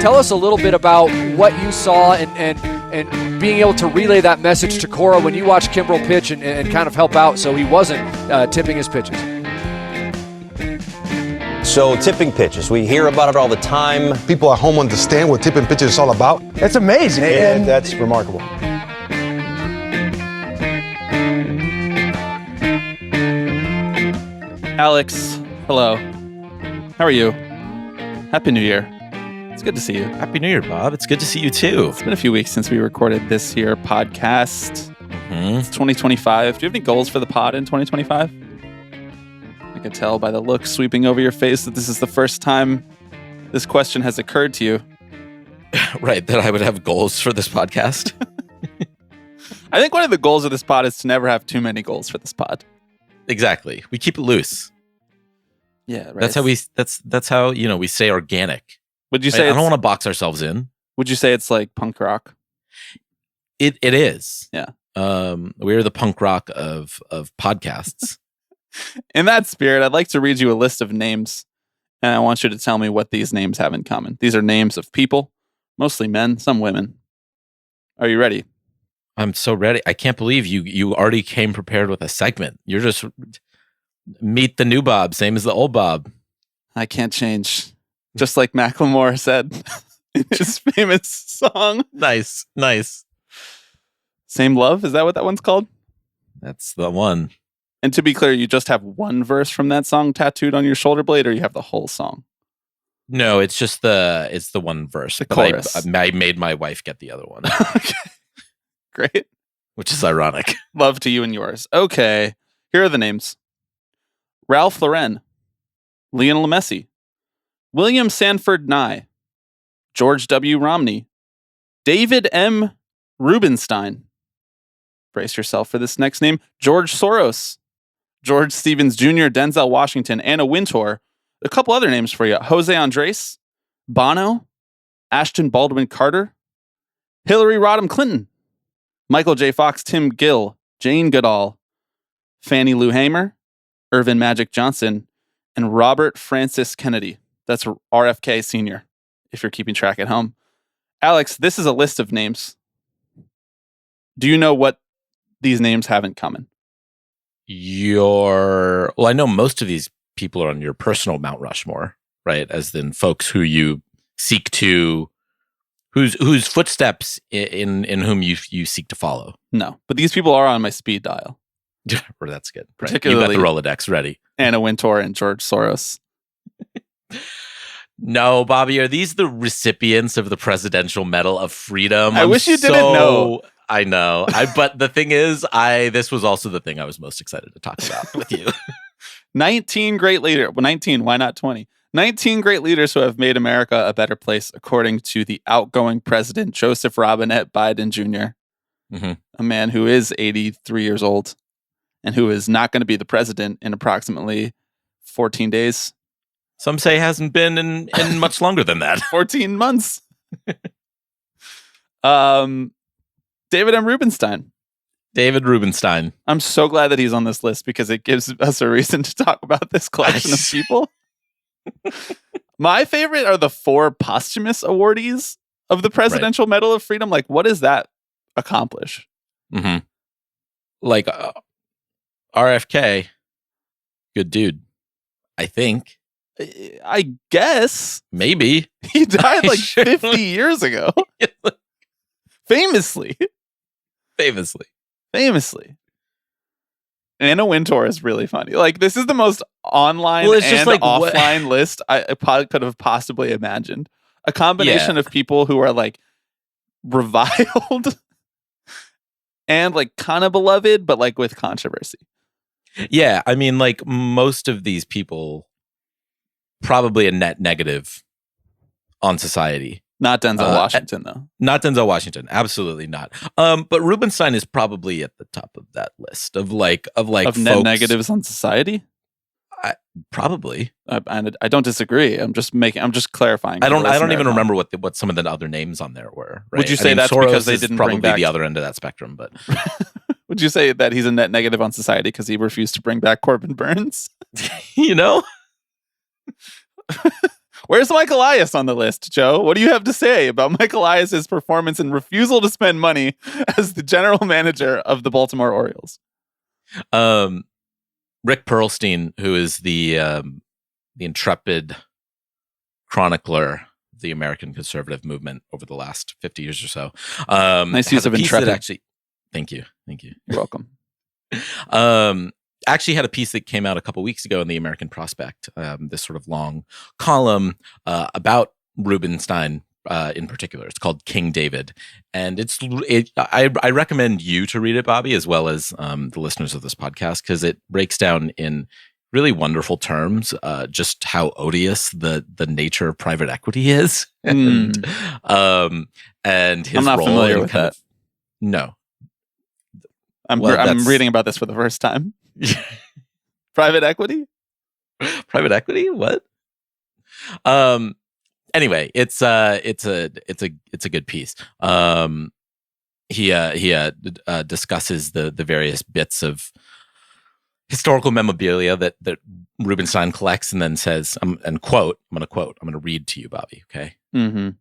Tell us a little bit about what you saw and being able to relay that message to Cora when you watched Kimbrel pitch and kind of help out so he wasn't tipping his pitches. So tipping pitches, we hear about it all the time. People at home understand what tipping pitches is all about. It's amazing. And that's remarkable. Alex, hello. How are you? Happy New Year. It's good to see you. Happy New Year, Bob. It's good to see you too. It's been a few weeks since we recorded this here podcast. It's 2025. Do you have any goals for the pod in 2025? I can tell by the look sweeping over your face that this is the first time this question has occurred to you. Right, that I would have goals for this podcast. I think one of the goals of this pod is to never have too many goals for this pod. Exactly. We keep it loose. Yeah, right. That's how we stay organic. Would you say I don't want to box ourselves in. Would you say it's like punk rock? It is. Yeah. We're the punk rock of podcasts. In that spirit, I'd like to read you a list of names, and I want you to tell me what these names have in common. These are names of people, mostly men, some women. Are you ready? I'm so ready. I can't believe you already came prepared with a segment. You're just meet the new Bob, same as the old Bob. I can't change. Just like Macklemore said in his famous song. Nice. Same Love? Is that what that one's called? That's the one. And to be clear, you just have one verse from that song tattooed on your shoulder blade, or you have the whole song? No, it's just the one verse. The chorus. I made my wife get the other one. Okay. Great. Which is ironic. Love to you and yours. Okay. Here are the names. Ralph Lauren, Lionel Messi, William Sanford Nye, George W. Romney, David M. Rubenstein. Brace yourself for this next name. George Soros, George Stevens Jr., Denzel Washington, Anna Wintour. A couple other names for you. Jose Andres, Bono, Ashton Baldwin Carter, Hillary Rodham Clinton, Michael J. Fox, Tim Gill, Jane Goodall, Fannie Lou Hamer, Irvin Magic Johnson, and Robert Francis Kennedy. That's RFK Sr., if you're keeping track at home. Alex, this is a list of names. Do you know what these names have in common? Well, I know most of these people are on your personal Mount Rushmore, right? As in folks who you seek to, whose footsteps in whom you seek to follow. No, but these people are on my speed dial. Or that's good. Particularly, you got the Rolodex ready. Anna Wintour and George Soros. No, Bobby, are these the recipients of the Presidential Medal of Freedom? I wish you didn't know. I know. But the thing is, this was also the thing I was most excited to talk about with you. 19 great leaders. Well, 19, why not 20? 19 great leaders who have made America a better place, according to the outgoing president, Joseph Robinette Biden Jr., a man who is 83 years old and who is not going to be the president in approximately 14 days. Some say hasn't been in much longer than that. 14 months. David M. Rubenstein. David Rubenstein. I'm so glad that he's on this list because it gives us a reason to talk about this collection of people. My favorite are the 4 posthumous awardees of the Presidential Medal of Freedom. Like, what does that accomplish? Like RFK, good dude. I think. I guess. Maybe. He died like 50 years ago. Famously. Anna Wintour is really funny. Like, this is the most online and just like offline list I could have possibly imagined. A combination of people who are like reviled and like kind of beloved, but like with controversy. Yeah, I mean, like most of these people, probably a net negative on society. Not Denzel Washington, though. Not Denzel Washington, absolutely not. But Rubenstein is probably at the top of that list of net negatives on society. Probably. I don't disagree. I'm just clarifying. I don't even remember what some of the other names on there were. Right? Would you say that's Soros because they didn't probably bring back the other end of that spectrum? But would you say that he's a net negative on society because he refused to bring back Corbin Burns? You know. Where's Mike Elias on the list, Joe? What do you have to say about Mike Elias's performance and refusal to spend money as the general manager of the Baltimore Orioles? Rick Perlstein, who is the intrepid chronicler of the American conservative movement over the last 50 years or so. Nice use of intrepid. Thank you. You're welcome. Actually had a piece that came out a couple weeks ago in the American Prospect, this sort of long column about Rubenstein in particular. It's called King David. And I recommend you to read it, Bobby, as well as the listeners of this podcast, because it breaks down in really wonderful terms just how odious the nature of private equity is. And his I'm not role familiar with that. No. I'm reading about this for the first time. Private equity? Private equity? What? Anyway, it's a good piece. He discusses the various bits of historical memorabilia that Rubenstein collects, and then says, I'm going to read to you, Bobby. Okay. Mm-hmm.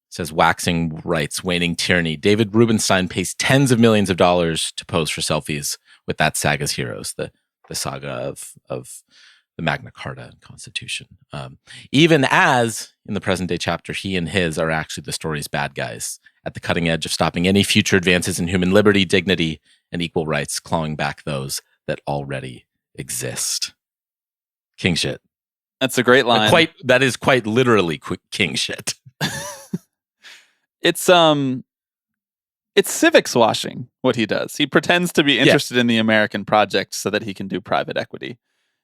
Says, waxing rights, waning tyranny. David Rubenstein pays tens of millions of dollars to pose for selfies with that saga's heroes, the saga of the Magna Carta and Constitution. Even as, in the present day chapter, he and his are actually the story's bad guys, at the cutting edge of stopping any future advances in human liberty, dignity, and equal rights, clawing back those that already exist. King shit. That's a great line. That is quite literally king shit. It's civics washing what he does. He pretends to be interested in the American project so that he can do private equity.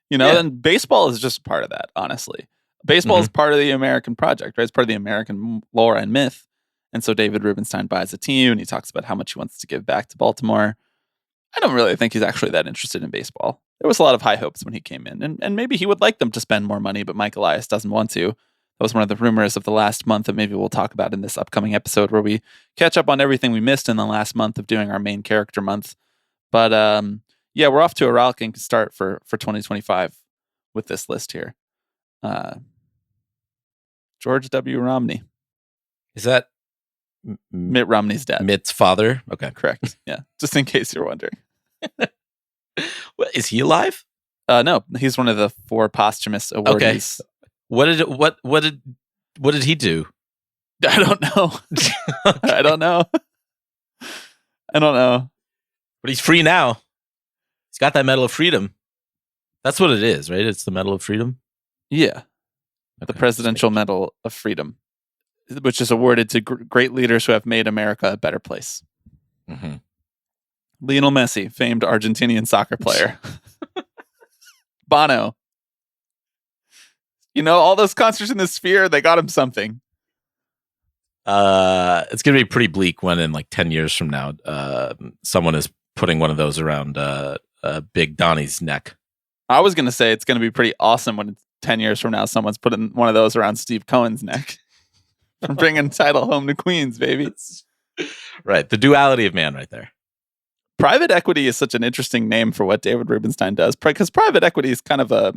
And baseball is just part of that, honestly. Baseball is part of the American project, right? It's part of the American lore and myth. And so David Rubenstein buys a team and he talks about how much he wants to give back to Baltimore. I don't really think he's actually that interested in baseball. There was a lot of high hopes when he came in, and maybe he would like them to spend more money, but Mike Elias doesn't want to. That was one of the rumors of the last month that maybe we'll talk about in this upcoming episode, where we catch up on everything we missed in the last month of doing our main character month. But we're off to a rollicking start for 2025 with this list here. George W. Romney. Is that Mitt Romney's dad? Mitt's father? Okay. Correct. Yeah. Just in case you're wondering. Is he alive? No, he's one of the 4 posthumous awardees. Okay. What did he do? I don't know. I don't know. But he's free now. He's got that Medal of Freedom. That's what it is, right? It's the Medal of Freedom? Yeah. Okay. The Presidential Medal of Freedom, which is awarded to great leaders who have made America a better place. Mm-hmm. Lionel Messi, famed Argentinian soccer player. Bono. All those concerts in the Sphere, they got him something. It's going to be pretty bleak when in 10 years from now, someone is putting one of those around Big Donnie's neck. I was going to say it's going to be pretty awesome when 10 years from now, someone's putting one of those around Steve Cohen's neck. From bringing title home to Queens, baby. Right. The duality of man right there. Private equity is such an interesting name for what David Rubenstein does, because private equity is kind of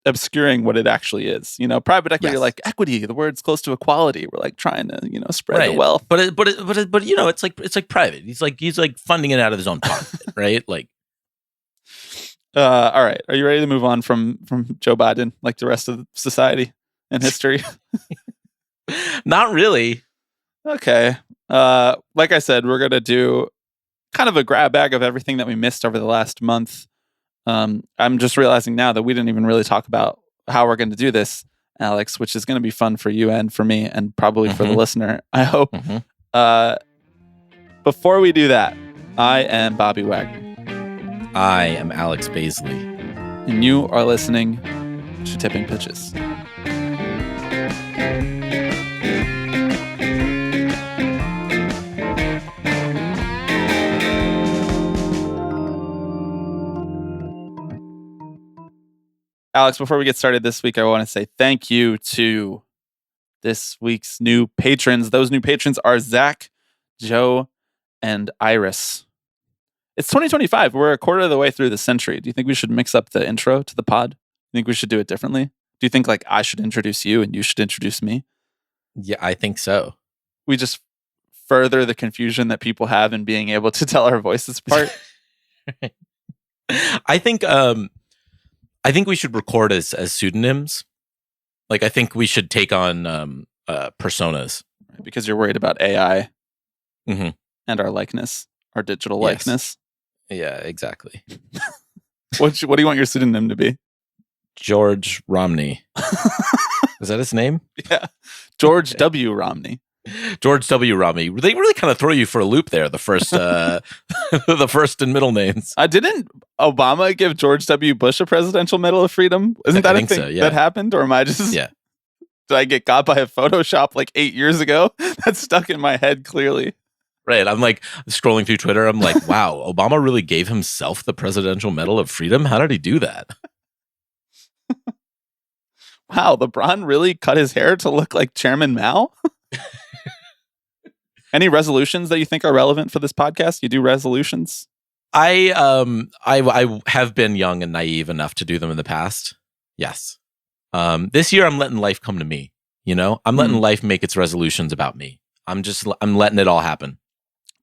obscuring what it actually is. Private equity, like equity, the word's close to equality. We're trying to, spread the wealth. But it's like private. He's like funding it out of his own pocket, right? All right. Are you ready to move on from Joe Biden, like the rest of society and history? Not really. Okay. Like I said, we're going to do kind of a grab bag of everything that we missed over the last month. I'm just realizing now that we didn't even really talk about how we're going to do this, Alex, which is going to be fun for you and for me and probably for the listener, I hope. Before we do that, I am Bobby Wagner. I am Alex Baisley. And you are listening to Tipping Pitches. Alex, before we get started this week, I want to say thank you to this week's new patrons. Those new patrons are Zach, Joe, and Iris. It's 2025. We're a quarter of the way through the century. Do you think we should mix up the intro to the pod? Think we should do it differently? Do you think like I should introduce you and you should introduce me? Yeah, I think so. We just further the confusion that people have in being able to tell our voices apart. I think we should record as pseudonyms. Like I think we should take on personas Because you're worried about AI Mm-hmm. and our likeness, our digital Yes. likeness. Yeah, exactly. What do you want your pseudonym to be? George Romney. Is that his name? Yeah. George W. Romney. George W. Romney. They really kind of throw you for a loop there. The first, the first and middle names. Didn't Obama give George W. Bush a Presidential Medal of Freedom? Isn't that a think thing so, yeah. that happened? Or am I just... Yeah. Did I get got by a Photoshop like 8 years ago? That's stuck in my head clearly. Right. I'm like scrolling through Twitter. I'm like, wow, Obama really gave himself the Presidential Medal of Freedom. How did he do that? Wow, LeBron really cut his hair to look like Chairman Mao? Any resolutions that you think are relevant for this podcast? You do resolutions? I have been young and naive enough to do them in the past. Yes. This year I'm letting life come to me. You know, I'm letting life make its resolutions about me. I'm letting it all happen.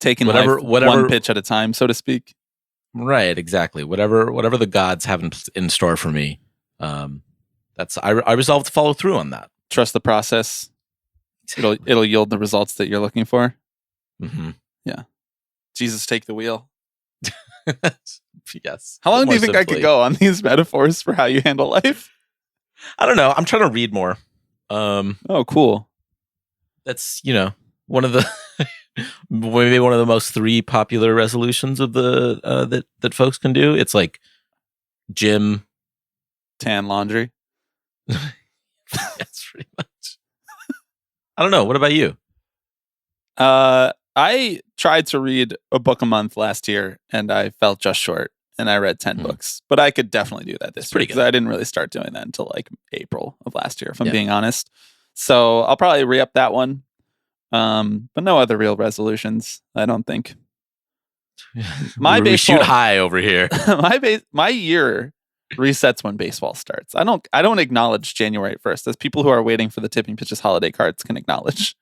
Taking whatever one pitch at a time, so to speak. Right, exactly. Whatever the gods have in store for me. I resolve to follow through on that. Trust the process. It'll yield the results that you're looking for. Mm-hmm. Yeah. Jesus, take the wheel. Yes. How long do More you think I simply. could go on these metaphors for how you handle life? I don't know. I'm trying to read more. Oh, cool. That's, one of the maybe one of the most 3 popular resolutions of the that folks can do. It's like gym, Tan laundry. Yes, pretty much. I don't know. What about you? I tried to read a book a month last year and I fell just short and I read 10 books, but I could definitely do that this year pretty because good. I didn't really start doing that until like April of last year, if I'm Yeah. being honest. So I'll probably re-up that one. But no other real resolutions, I don't think. My we shoot baseball- high over here. my year resets when baseball starts. I don't acknowledge January 1st, as people who are waiting for the Tipping Pitches holiday cards can acknowledge.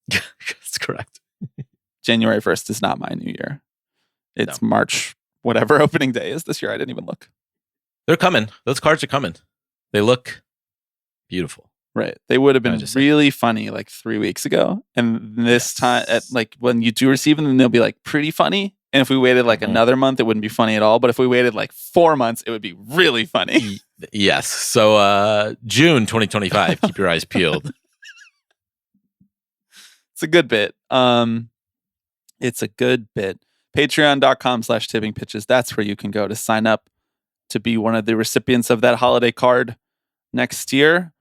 That's correct. January 1st is not my new year. It's March, whatever opening day is this year. I didn't even look. They're coming. Those cards are coming. They look beautiful. Right. They would have been just say. really funny like 3 weeks ago. And this time, at like when you do receive them, then they'll be like pretty funny. And if we waited like another month, it wouldn't be funny at all. But if we waited like 4 months, it would be really funny. Yes. So June 2025, keep your eyes peeled. It's a good bit. It's a good bit. Patreon.com/tipping pitches. That's where you can go to sign up to be one of the recipients of that holiday card next year.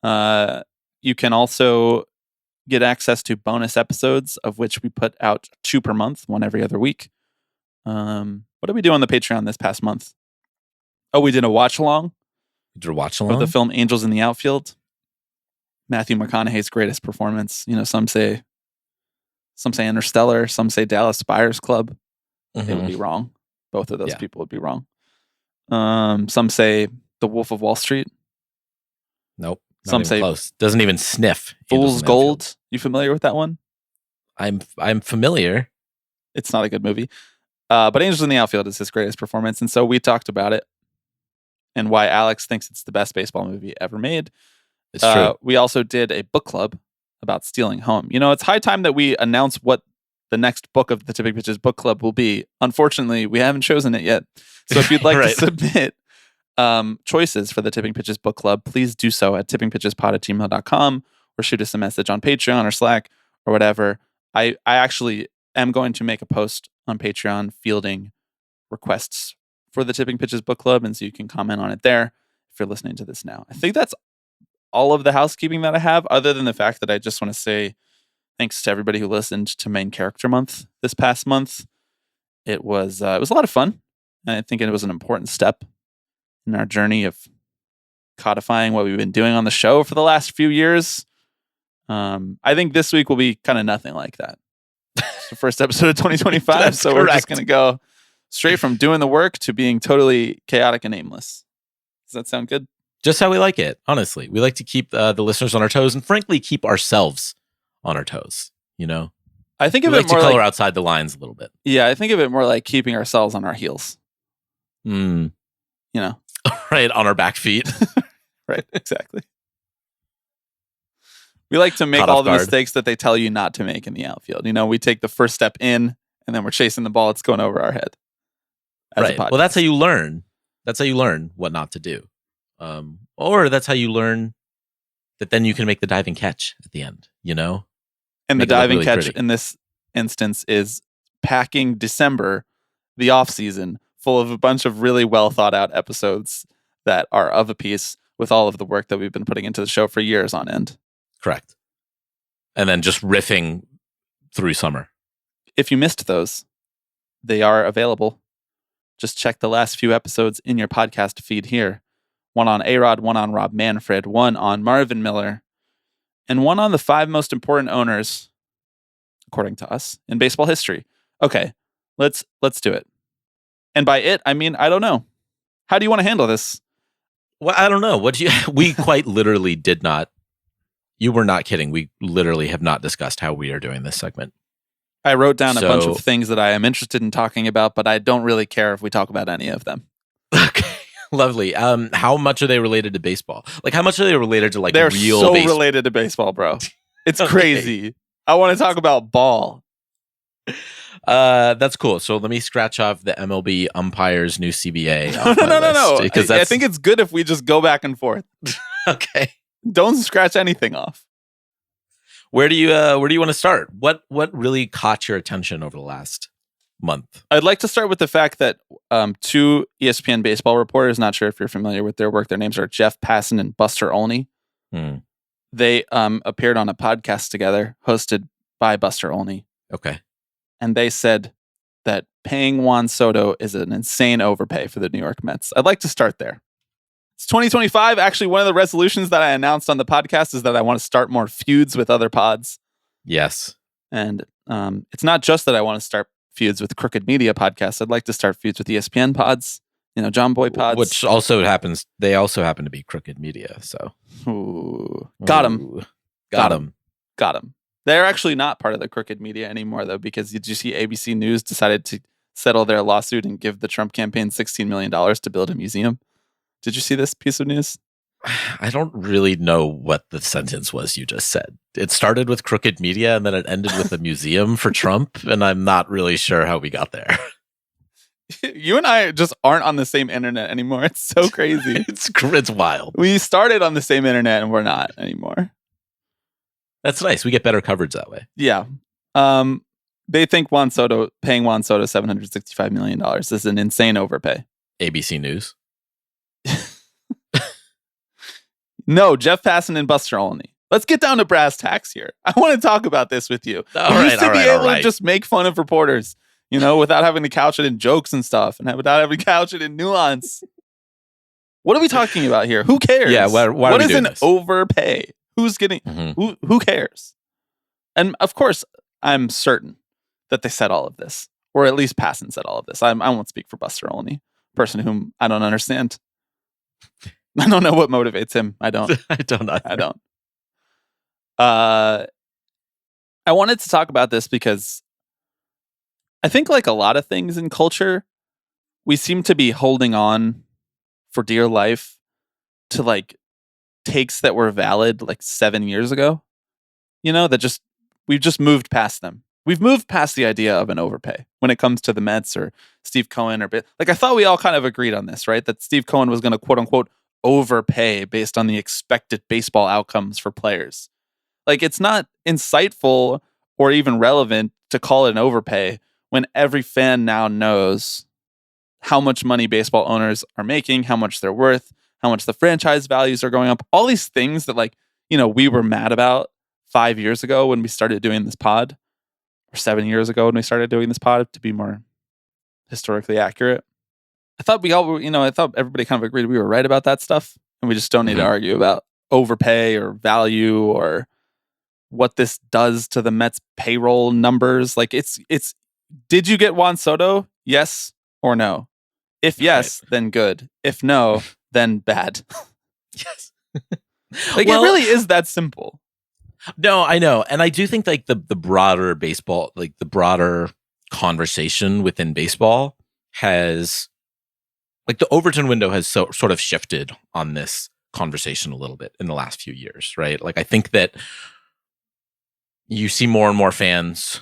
You can also get access to bonus episodes, of which we put out 2 per month, one every other week. What did we do on the Patreon this past month? Oh, we did a watch along Did you watch of along? the film Angels in the Outfield. Matthew McConaughey's greatest performance. Some say Interstellar, some say Dallas Buyers Club. It would be wrong. Both of those Yeah. people would be wrong. Some say The Wolf of Wall Street. Nope. Not Some even say close. Doesn't even sniff. Fool's Angels in the Gold. You familiar with that one? Outfield. I'm familiar. It's not a good movie. But Angels in the Outfield is his greatest performance. And so we talked about it and why Alex thinks it's the best baseball movie ever made. It's true. We also did a book club about stealing home. It's high time that we announce what the next book of the Tipping Pitches book club will be. Unfortunately, we haven't chosen it yet. So if you'd like Right. to submit choices for the Tipping Pitches book club, please do so at tippingpitchespod@gmail.com or shoot us a message on Patreon or Slack or whatever. I actually am going to make a post on Patreon fielding requests for the Tipping Pitches book club, and so you can comment on it there if you're listening to this now. I think that's all of the housekeeping that I have, other than the fact that I just want to say thanks to everybody who listened to Main Character Month this past month. It was a lot of fun, and I think it was an important step in our journey of codifying what we've been doing on the show for the last few years. I think this week will be kind of nothing like that. It's the first episode of 2025, That's so we're just correct. going to go straight from doing the work to being totally chaotic and aimless. Does that sound good? Just how we like it, honestly. We like to keep the listeners on our toes and frankly keep ourselves on our toes, you know? I think We of it like to more color like, outside the lines a little bit. yeah, I think of it more like keeping ourselves on our heels. Mm. You know? Right, on our back feet. Right, exactly. We like to make Caught all off the guard. mistakes that they tell you not to make in the outfield. You know, we take the first step in, and then we're chasing the ball. It's going over our head. As a Right. podcast. Well, that's how you learn. That's how you learn what not to do. Or that's how you learn that then you can make the diving catch at the end, you know? And Make the it look diving really catch pretty. in this instance is packing December, the off season, full of a bunch of really well thought out episodes that are of a piece with all of the work that we've been putting into the show for years on end. Correct. And then just riffing through summer. If you missed those, they are available. Just check the last few episodes in your podcast feed here. One on A-Rod, one on Rob Manfred, one on Marvin Miller, and one on the 5 most important owners, according to us, in baseball history. Okay, let's do it. And by it, I mean, I don't know. How do you want to handle this? Well, I don't know. We quite literally did not. You were not kidding. We literally have not discussed how we are doing this segment. I wrote down a bunch So- of things that I am interested in talking about, but I don't really care if we talk about any of them. Okay. Lovely. How much are they related to baseball? Like, how much are they related to like They're real so baseball? related to baseball, bro. It's Okay. crazy. I want to talk about ball. That's cool. So let me scratch off the MLB umpires new CBA. No. Because I think it's good if we just go back and forth. okay. Don't scratch anything off. Where do you want to start? What really caught your attention over the last month? I'd like to start with the fact that 2 ESPN baseball reporters, not sure if you're familiar with their work, their names are Jeff Passan and Buster Olney. Hmm. They appeared on a podcast together hosted by Buster Olney. Okay. And they said that paying Juan Soto is an insane overpay for the New York Mets. I'd like to start there. It's 2025. Actually, one of the resolutions that I announced on the podcast is that I want to start more feuds with other pods. Yes. And it's not just that I want to start feuds with Crooked Media podcasts. I'd like to start feuds with ESPN pods, John Boy pods. Which also happens. They also happen to be Crooked Media. So Ooh. Got him. Ooh. Got him. Got him. They're actually not part of the Crooked Media anymore, though, because did you see ABC News decided to settle their lawsuit and give the Trump campaign $16 million to build a museum? Did you see this piece of news? I don't really know what the sentence was you just said. It started with Crooked Media and then it ended with a museum for Trump, and I'm not really sure how we got there. You and I just aren't on the same internet anymore. It's so crazy. It's wild. We started on the same internet and we're not anymore. That's nice. We get better coverage that way. Yeah. They think paying Juan Soto $765 million is an insane overpay. ABC News. No, Jeff Passan and Buster Olney. Let's get down to brass tacks here. I want to talk about this with you. All We right, used to all be right, able all right. to just make fun of reporters, without having to couch it in jokes and stuff, and without having to couch it in nuance. What are we talking about here? Who cares? Yeah, why are we what is doing an this? overpay? Who's getting? Mhm. Who cares? And of course, I'm certain that they said all of this, or at least Passan said all of this. I won't speak for Buster Olney, person whom I don't understand. I don't know what motivates him. I don't. I don't know. I don't. I wanted to talk about this because I think, like a lot of things in culture, we seem to be holding on for dear life to like takes that were valid like 7 years ago. We've just moved past them. We've moved past the idea of an overpay when it comes to the Mets or Steve Cohen I thought we all kind of agreed on this, right? That Steve Cohen was going to quote unquote overpay based on the expected baseball outcomes for players. Like, it's not insightful or even relevant to call it an overpay when every fan now knows how much money baseball owners are making, how much they're worth, how much the franchise values are going up. All these things that we were mad about 5 years ago when we started doing this pod, or 7 years ago when we started doing this pod, to be more historically accurate. I thought I thought everybody kind of agreed we were right about that stuff, and we just don't need to argue about overpay or value or what this does to the Mets payroll numbers. Like, it's did you get Juan Soto? Yes or no? If yes, then good. If no, then bad. Yes. Like, Well, it really is that simple. No, I know. And I do think like the broader baseball, like the broader conversation within baseball has, like the Overton window has sort of shifted on this conversation a little bit in the last few years, right? Like I think that you see more and more fans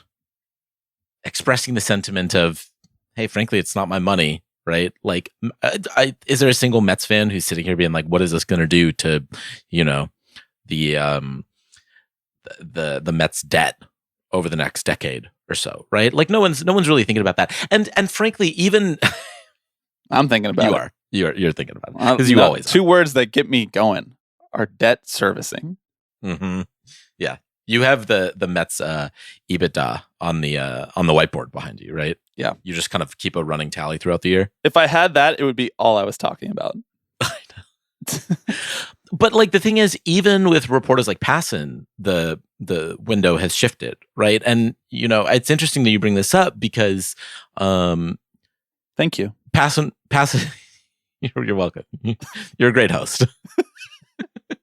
expressing the sentiment of, hey, frankly, it's not my money, right? Like, is there a single Mets fan who's sitting here being like, what is this going to do to, you know, the Mets debt over the next decade or so, right? Like no one's really thinking about that. And frankly, even I'm thinking about you're thinking about it because you always two words that get me going are debt servicing. Mm-hmm. Yeah, you have the Mets EBITDA on the whiteboard behind you, right? Yeah, you just kind of keep a running tally throughout the year. If I had that, it would be all I was talking about. I know. But like the thing is, even with reporters like Passan, the window has shifted, right? And you know, it's interesting that you bring this up because, thank you, Passan. You're welcome. You're a great host. You're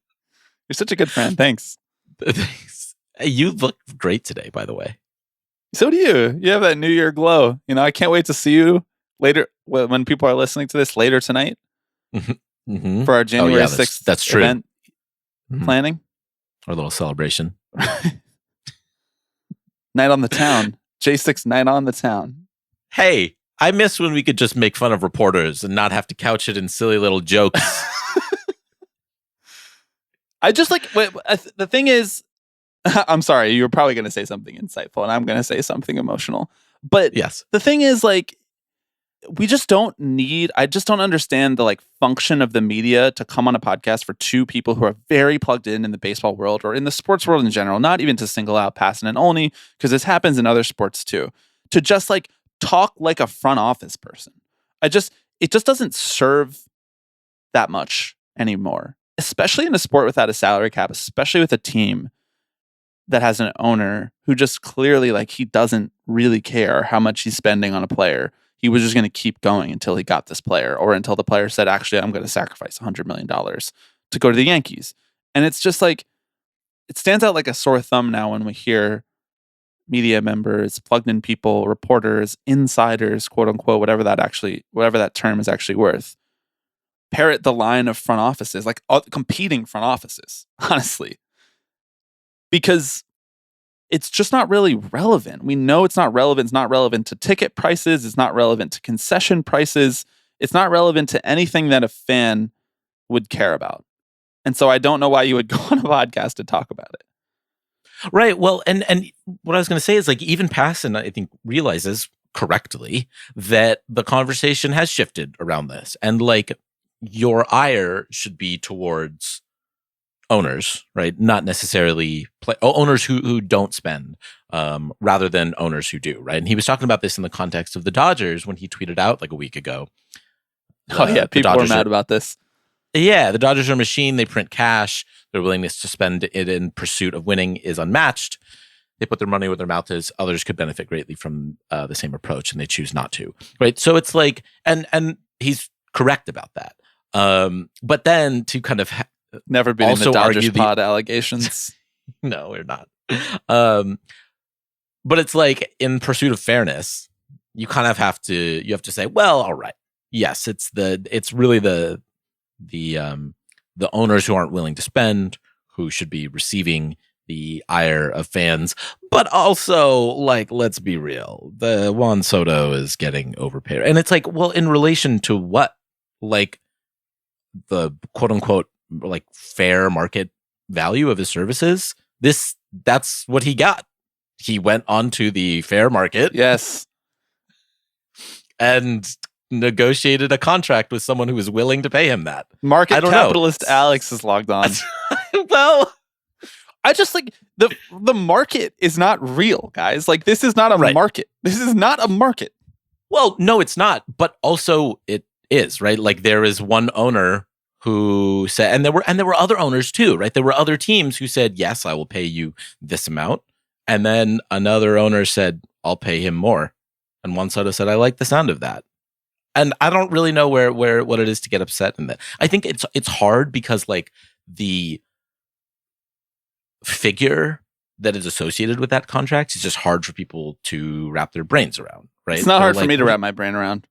such a good friend. Thanks. Thanks. You look great today, by the way. So do you. You have that New Year glow. You know, I can't wait to see you later when people are listening to this later tonight. Mm-hmm. For our January 6th that's true. event planning. Our little celebration. Night on the town. J6 night on the town. Hey, I miss when we could just make fun of reporters and not have to couch it in silly little jokes. I just like, the thing is, I'm sorry, you're probably going to say something insightful and I'm going to say something emotional. But yes, the thing is like, I just don't understand the like function of the media to come on a podcast for two people who are very plugged in the baseball world or in the sports world in general, not even to single out Passan and Olney, because this happens in other sports too, to just like talk like a front office person. It just doesn't serve that much anymore, especially in a sport without a salary cap, especially with a team that has an owner who just clearly like he doesn't really care how much he's spending on a player. He was just going to keep going until he got this player or until the player said, actually, I'm going to sacrifice $100 million to go to the Yankees. And it's just like, it stands out like a sore thumb now when we hear media members, plugged in people, reporters, insiders, quote unquote, whatever that term is actually worth, parrot the line of front offices, like competing front offices, honestly, because it's just not really relevant. We know it's not relevant. It's not relevant to ticket prices. It's not relevant to concession prices. It's not relevant to anything that a fan would care about. And so I don't know why you would go on a podcast to talk about it. Right. Well, and what I was going to say is like even Passan, I think, realizes correctly that the conversation has shifted around this. And like your ire should be towards owners, right? Not necessarily owners who don't spend, rather than owners who do, right? And he was talking about this in the context of the Dodgers when he tweeted out like a week ago. People were mad about this. Yeah, the Dodgers are a machine. They print cash. Their willingness to spend it in pursuit of winning is unmatched. They put their money where their mouth is. Others could benefit greatly from the same approach, and they choose not to, right? So it's like, and he's correct about that. But then to kind of never been in the Dodgers pod allegations. No, we're not. But it's like in pursuit of fairness, you kind of have to say, well, all right, yes, it's really the owners who aren't willing to spend who should be receiving the ire of fans, but also like, let's be real, the Juan Soto is getting overpaid, and it's like, well, in relation to what, like the quote unquote like fair market value of his services. That's what he got. He went onto the fair market. Yes. And negotiated a contract with someone who was willing to pay him that. Market capitalist Alex is logged on. Well, I just like the market is not real, guys. Like this is not a market. This is not a market. Well, no, it's not. But also it is, right? Like there is one owner who said, and there were other owners too, right? There were other teams who said, yes, I will pay you this amount. And then another owner said, I'll pay him more. And Juan Soto said, I like the sound of that. And I don't really know where what it is to get upset in that. I think it's hard because like the figure that is associated with that contract is just hard for people to wrap their brains around, right? It's not They're hard for like, me to wrap my brain around.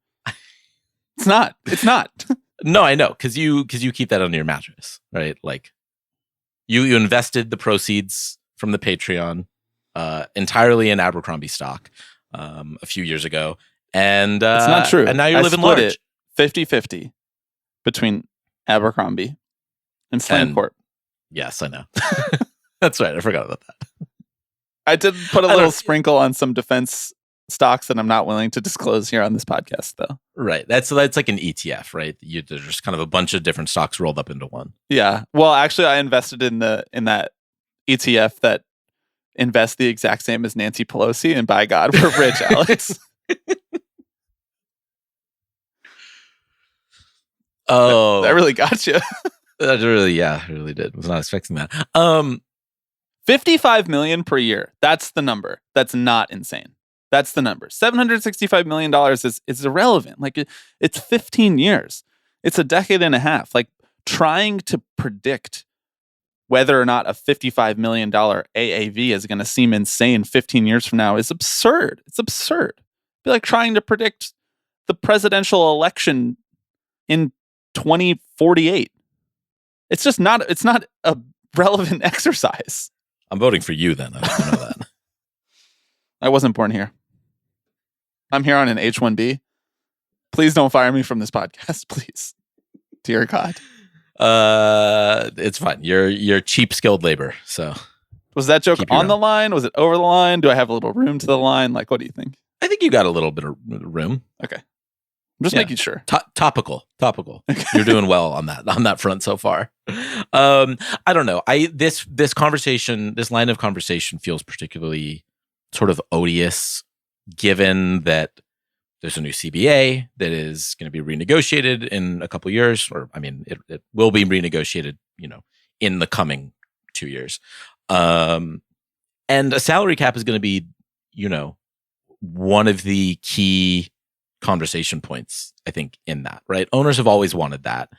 It's not. It's not. No, I know, because you keep that under your mattress, right? Like you invested the proceeds from the Patreon entirely in Abercrombie stock a few years ago. And It's not true. And now you're I living split large. it 50-50 between Abercrombie and Slam And- Corp. Yes, I know. That's right. I forgot about that. I did put a I little don't- sprinkle on some defense stocks that I'm not willing to disclose here on this podcast, though. Right. That's like an ETF, right? There's just kind of a bunch of different stocks rolled up into one. Yeah. Well, actually, I invested in that ETF that invests the exact same as Nancy Pelosi, and by God, we're rich, Alex. Oh, That really got you. that really did. Was not expecting that. 55 million per year. That's the number. That's not insane. That's the number. $765 million is irrelevant. Like it's 15 years. It's a decade and a half. Like trying to predict whether or not a $55 million AAV is going to seem insane 15 years from now is absurd. It's absurd. It'd be like trying to predict the presidential election in 2048. It's just not, it's not a relevant exercise. I'm voting for you then. I don't know that. I wasn't born here. I'm here on an H-1B. Please don't fire me from this podcast, please. Dear God. It's fine. You're cheap skilled labor. So Was that joke Keep you on the around. line? Was it over the line? Do I have a little room to the line? Like, what do you think? I think you got a little bit of room. Okay. I'm just Yeah. making sure. Topical. You're doing well on that front so far. I don't know. This conversation, this line of conversation feels particularly sort of odious, given that there's a new CBA that is going to be renegotiated in a couple years, or I mean, it will be renegotiated, in the coming 2 years. And a salary cap is going to be, one of the key conversation points, I think, in that, right? Owners have always wanted that.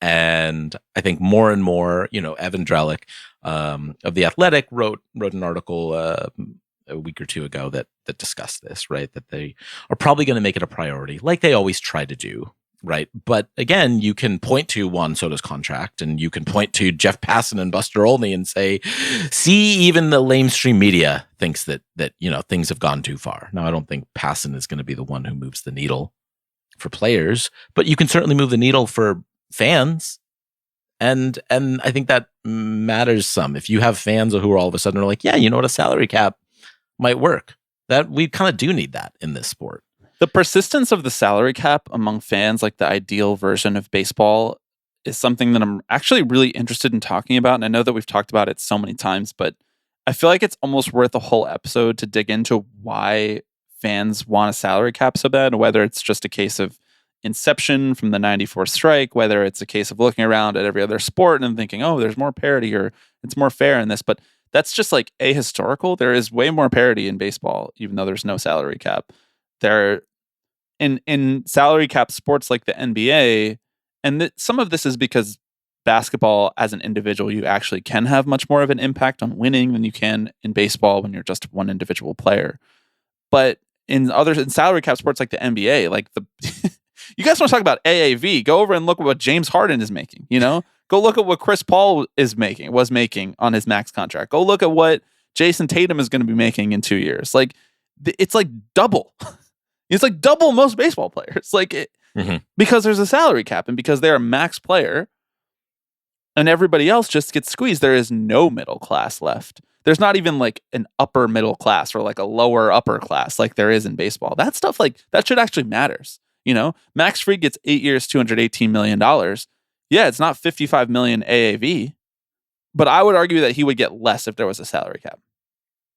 And I think more and more, Evan Drellick of The Athletic wrote an article a week or two ago that discussed this, right? That they are probably going to make it a priority, like they always try to do, right? But again, you can point to Juan Soto's contract, and you can point to Jeff Passan and Buster Olney and say, see, even the lamestream media thinks that things have gone too far. Now, I don't think Passan is going to be the one who moves the needle for players, but you can certainly move the needle for fans. And I think that matters some. If you have fans who are all of a sudden are like, yeah, a salary cap might work. That we kind of do need that in this sport. The persistence of the salary cap among fans, like the ideal version of baseball, is something that I'm actually really interested in talking about. And I know that we've talked about it so many times, but I feel like it's almost worth a whole episode to dig into why fans want a salary cap so bad, whether it's just a case of inception from the 94 strike, whether it's a case of looking around at every other sport and thinking, oh, there's more parity or it's more fair in this. But that's just like ahistorical. There is way more parity in baseball, even though there's no salary cap. There in salary cap sports like the NBA, and some of this is because basketball as an individual, you actually can have much more of an impact on winning than you can in baseball when you're just one individual player. But in salary cap sports like the NBA, like you guys want to talk about AAV, go over and look at what James Harden is making, Go look at what Chris Paul was making on his max contract. Go look at what Jason Tatum is going to be making in 2 years. Like, it's like double. It's like double most baseball players. Because there's a salary cap and because they're a max player and everybody else just gets squeezed. There is no middle class left. There's not even like an upper middle class or like a lower upper class like there is in baseball. That stuff, like, that shit actually matters. Max Fried gets 8 years, $218 million. Yeah, it's not 55 million AAV, but I would argue that he would get less if there was a salary cap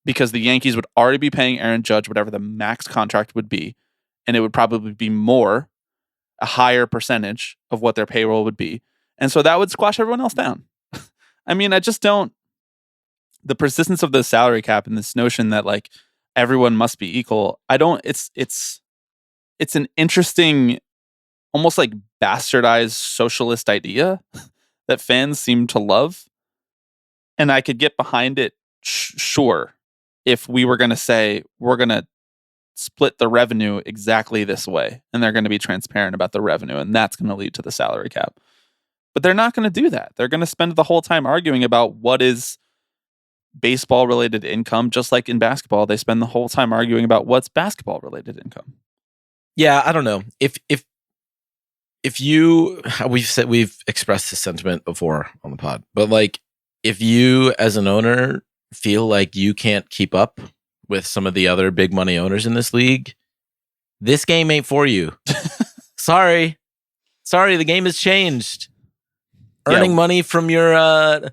because the Yankees would already be paying Aaron Judge whatever the max contract would be, and it would probably be a higher percentage of what their payroll would be. And so that would squash everyone else down. I mean, I just don't, the persistence of the salary cap and this notion that like everyone must be equal. It's an interesting almost like bastardized socialist idea that fans seem to love. And I could get behind it, sure, if we were going to say we're going to split the revenue exactly this way, and they're going to be transparent about the revenue, and that's going to lead to the salary cap. But they're not going to do that. They're going to spend the whole time arguing about what is baseball related income, just like in basketball. They spend the whole time arguing about what's basketball related income. Yeah, I don't know. If you, we've expressed this sentiment before on the pod, but like, if you as an owner feel like you can't keep up with some of the other big money owners in this league, this game ain't for you. Sorry, the game has changed. Earning money from your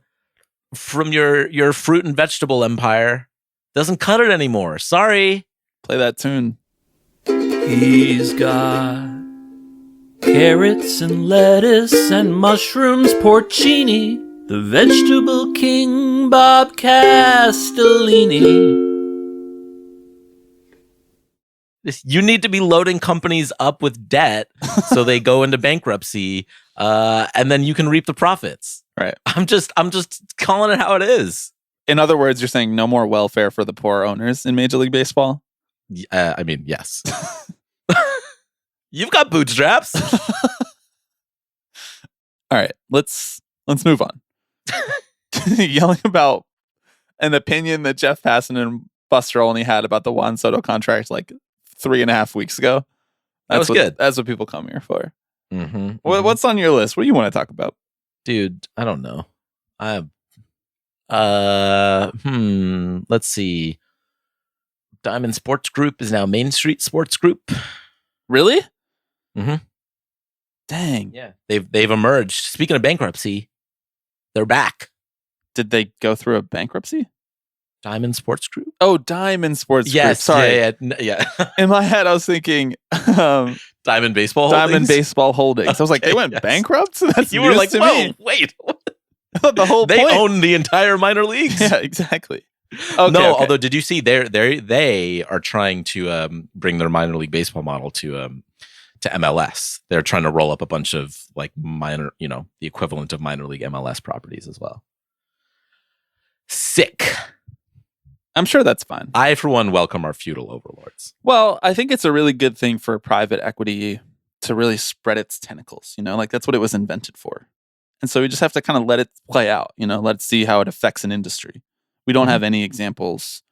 fruit and vegetable empire doesn't cut it anymore. Sorry. Play that tune. He's got carrots and lettuce and mushrooms, porcini, the vegetable king, Bob Castellini. You need to be loading companies up with debt so they go into bankruptcy, and then you can reap the profits. Right. I'm just calling it how it is. In other words, you're saying no more welfare for the poor owners in Major League Baseball? I mean, yes. You've got bootstraps. All right, let's move on. Yelling about an opinion that Jeff Passan and Buster only had about the Juan Soto contract like 3.5 weeks ago. That was good. That's what people come here for. Mm-hmm, What's on your list? What do you want to talk about? Dude, I don't know. Let's see. Diamond Sports Group is now Main Street Sports Group. Really? Mm-hmm. Dang. Yeah. They've emerged. Speaking of bankruptcy, they're back. Did they go through a bankruptcy? Diamond Sports Group? Oh, Diamond Sports Group. Yes. Sorry. Yeah. In my head, I was thinking Diamond Baseball Holdings? Diamond Baseball Holdings. I was like, they went bankrupt? That's you were like, to whoa, me. wait. I thought the whole They point. own the entire minor leagues. Yeah, exactly. Okay, no, okay. although did you see they are trying to bring their minor league baseball model to MLS. They're trying to roll up a bunch of like minor, the equivalent of minor league MLS properties as well. Sick. I'm sure that's fine. I, for one, welcome our feudal overlords. Well, I think it's a really good thing for private equity to really spread its tentacles, like that's what it was invented for. And so we just have to kind of let it play out, let it see how it affects an industry. We don't have any examples.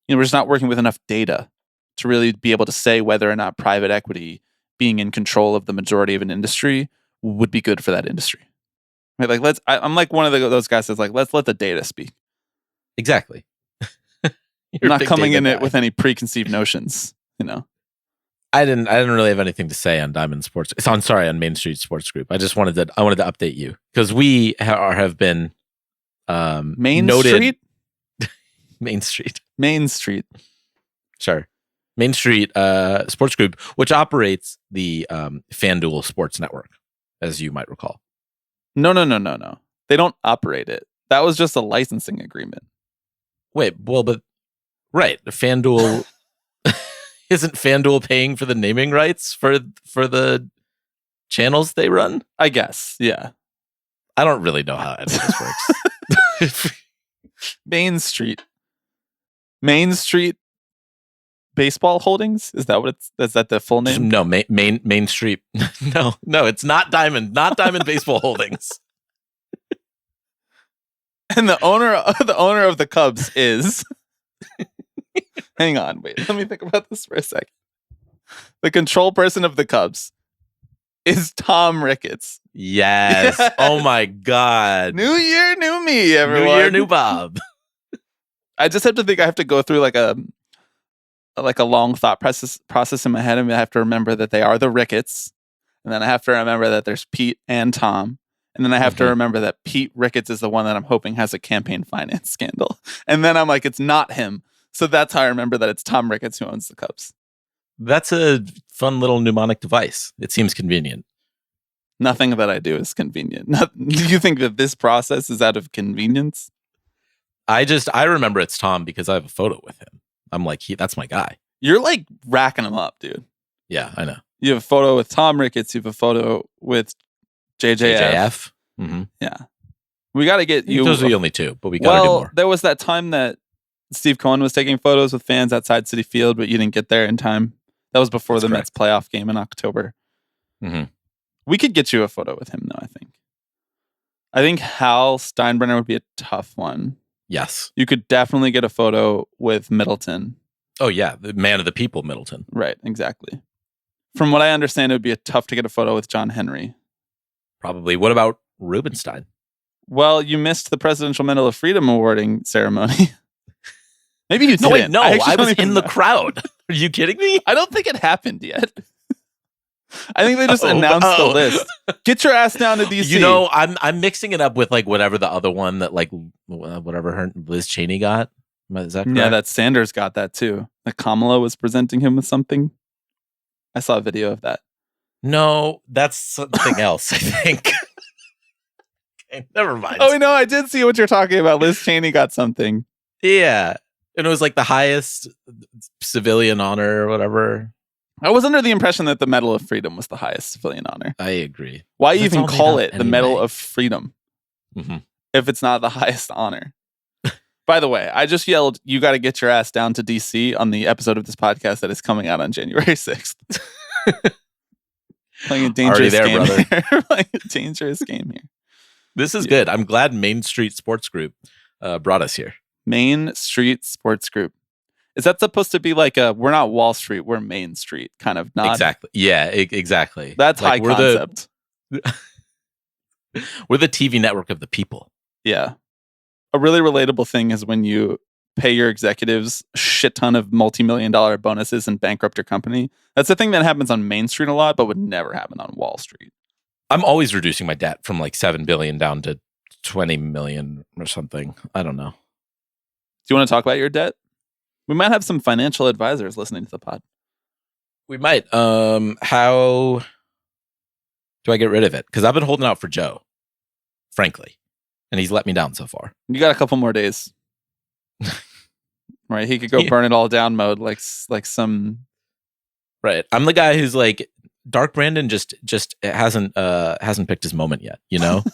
We're just not working with enough data to really be able to say whether or not private equity being in control of the majority of an industry would be good for that industry. Right? Like I'm like one of those guys that's like, let's let the data speak. Exactly. You're not coming in it with any preconceived notions, I didn't really have anything to say on Diamond Sports. On Main Street Sports Group. I wanted to update you because we have been Main noted. Street? Main Street. Sure. Main Street Sports Group, which operates the FanDuel Sports Network, as you might recall. No. They don't operate it. That was just a licensing agreement. Wait, well, but right, FanDuel isn't FanDuel paying for the naming rights for the channels they run? I guess, yeah. I don't really know how any of this works. Main Street Baseball Holdings? Is that the full name? No, Main Street. No, it's not Diamond Baseball Holdings. And the owner of the Cubs is hang on, wait, let me think about this for a second. The control person of the Cubs is Tom Ricketts. Yes. Oh my God. New year, new me, everyone. New year, new Bob. I just have to think I have to go through like a long thought process in my head, and I have to remember that they are the Ricketts, and then I have to remember that there's Pete and Tom, and then I have to remember that Pete Ricketts is the one that I'm hoping has a campaign finance scandal, and then I'm like, it's not him, so that's how I remember that it's Tom Ricketts who owns the Cubs. That's a fun little mnemonic device. It seems convenient. Nothing that I do is convenient. Do you think that this process is out of convenience? I remember it's Tom because I have a photo with him. I'm like, that's my guy. You're like racking him up, dude. Yeah, I know. You have a photo with Tom Ricketts. You have a photo with JJF. JJF. Mm-hmm. Yeah. We got to get you. Those are the only two, but we got to do more. There was that time that Steve Cohen was taking photos with fans outside Citi Field, but you didn't get there in time. That was before the Mets playoff game in October. Mm-hmm. We could get you a photo with him, though, I think. I think Hal Steinbrenner would be a tough one. Yes. You could definitely get a photo with Middleton. Oh, yeah. The man of the people, Middleton. Right, exactly. From what I understand, it would be tough to get a photo with John Henry. Probably. What about Rubenstein? Well, you missed the Presidential Medal of Freedom awarding ceremony. Maybe you didn't. No, wait, no. I was in the know. crowd. Are you kidding me? I don't think it happened yet. I think they just announced the list. Get your ass down to DC. You know, I'm mixing it up with like whatever the other one that like whatever Liz Cheney got. Is that correct? Yeah, that Sanders got that too. Like Kamala was presenting him with something. I saw a video of that. No, that's something else, I think. Okay, never mind. Oh no, I did see what you're talking about. Liz Cheney got something. Yeah. And it was like the highest civilian honor or whatever. I was under the impression that the Medal of Freedom was the highest civilian honor. I agree. Why That's even all they call got it the anyway. Medal of Freedom if it's not the highest honor? By the way, I just yelled, "You got to get your ass down to DC" on the episode of this podcast that is coming out on January 6th. Playing a dangerous there, game brother. here. Playing a dangerous game here. This is good. I'm glad Main Street Sports Group brought us here. Main Street Sports Group. Is that supposed to be like we're not Wall Street, we're Main Street kind of nod? Exactly. Yeah, exactly. That's like, high concept. We're the TV network of the people. Yeah. A really relatable thing is when you pay your executives a shit ton of multi-million-dollar bonuses and bankrupt your company. That's a thing that happens on Main Street a lot, but would never happen on Wall Street. I'm always reducing my debt from like 7 billion down to 20 million or something. I don't know. Do you want to talk about your debt? We might have some financial advisors listening to the pod. We might. How do I get rid of it? Because I've been holding out for Joe, frankly, and he's let me down so far. You got a couple more days. Right? He could go burn it all down mode like some... Right. I'm the guy who's like, Dark Brandon just hasn't picked his moment yet, you know?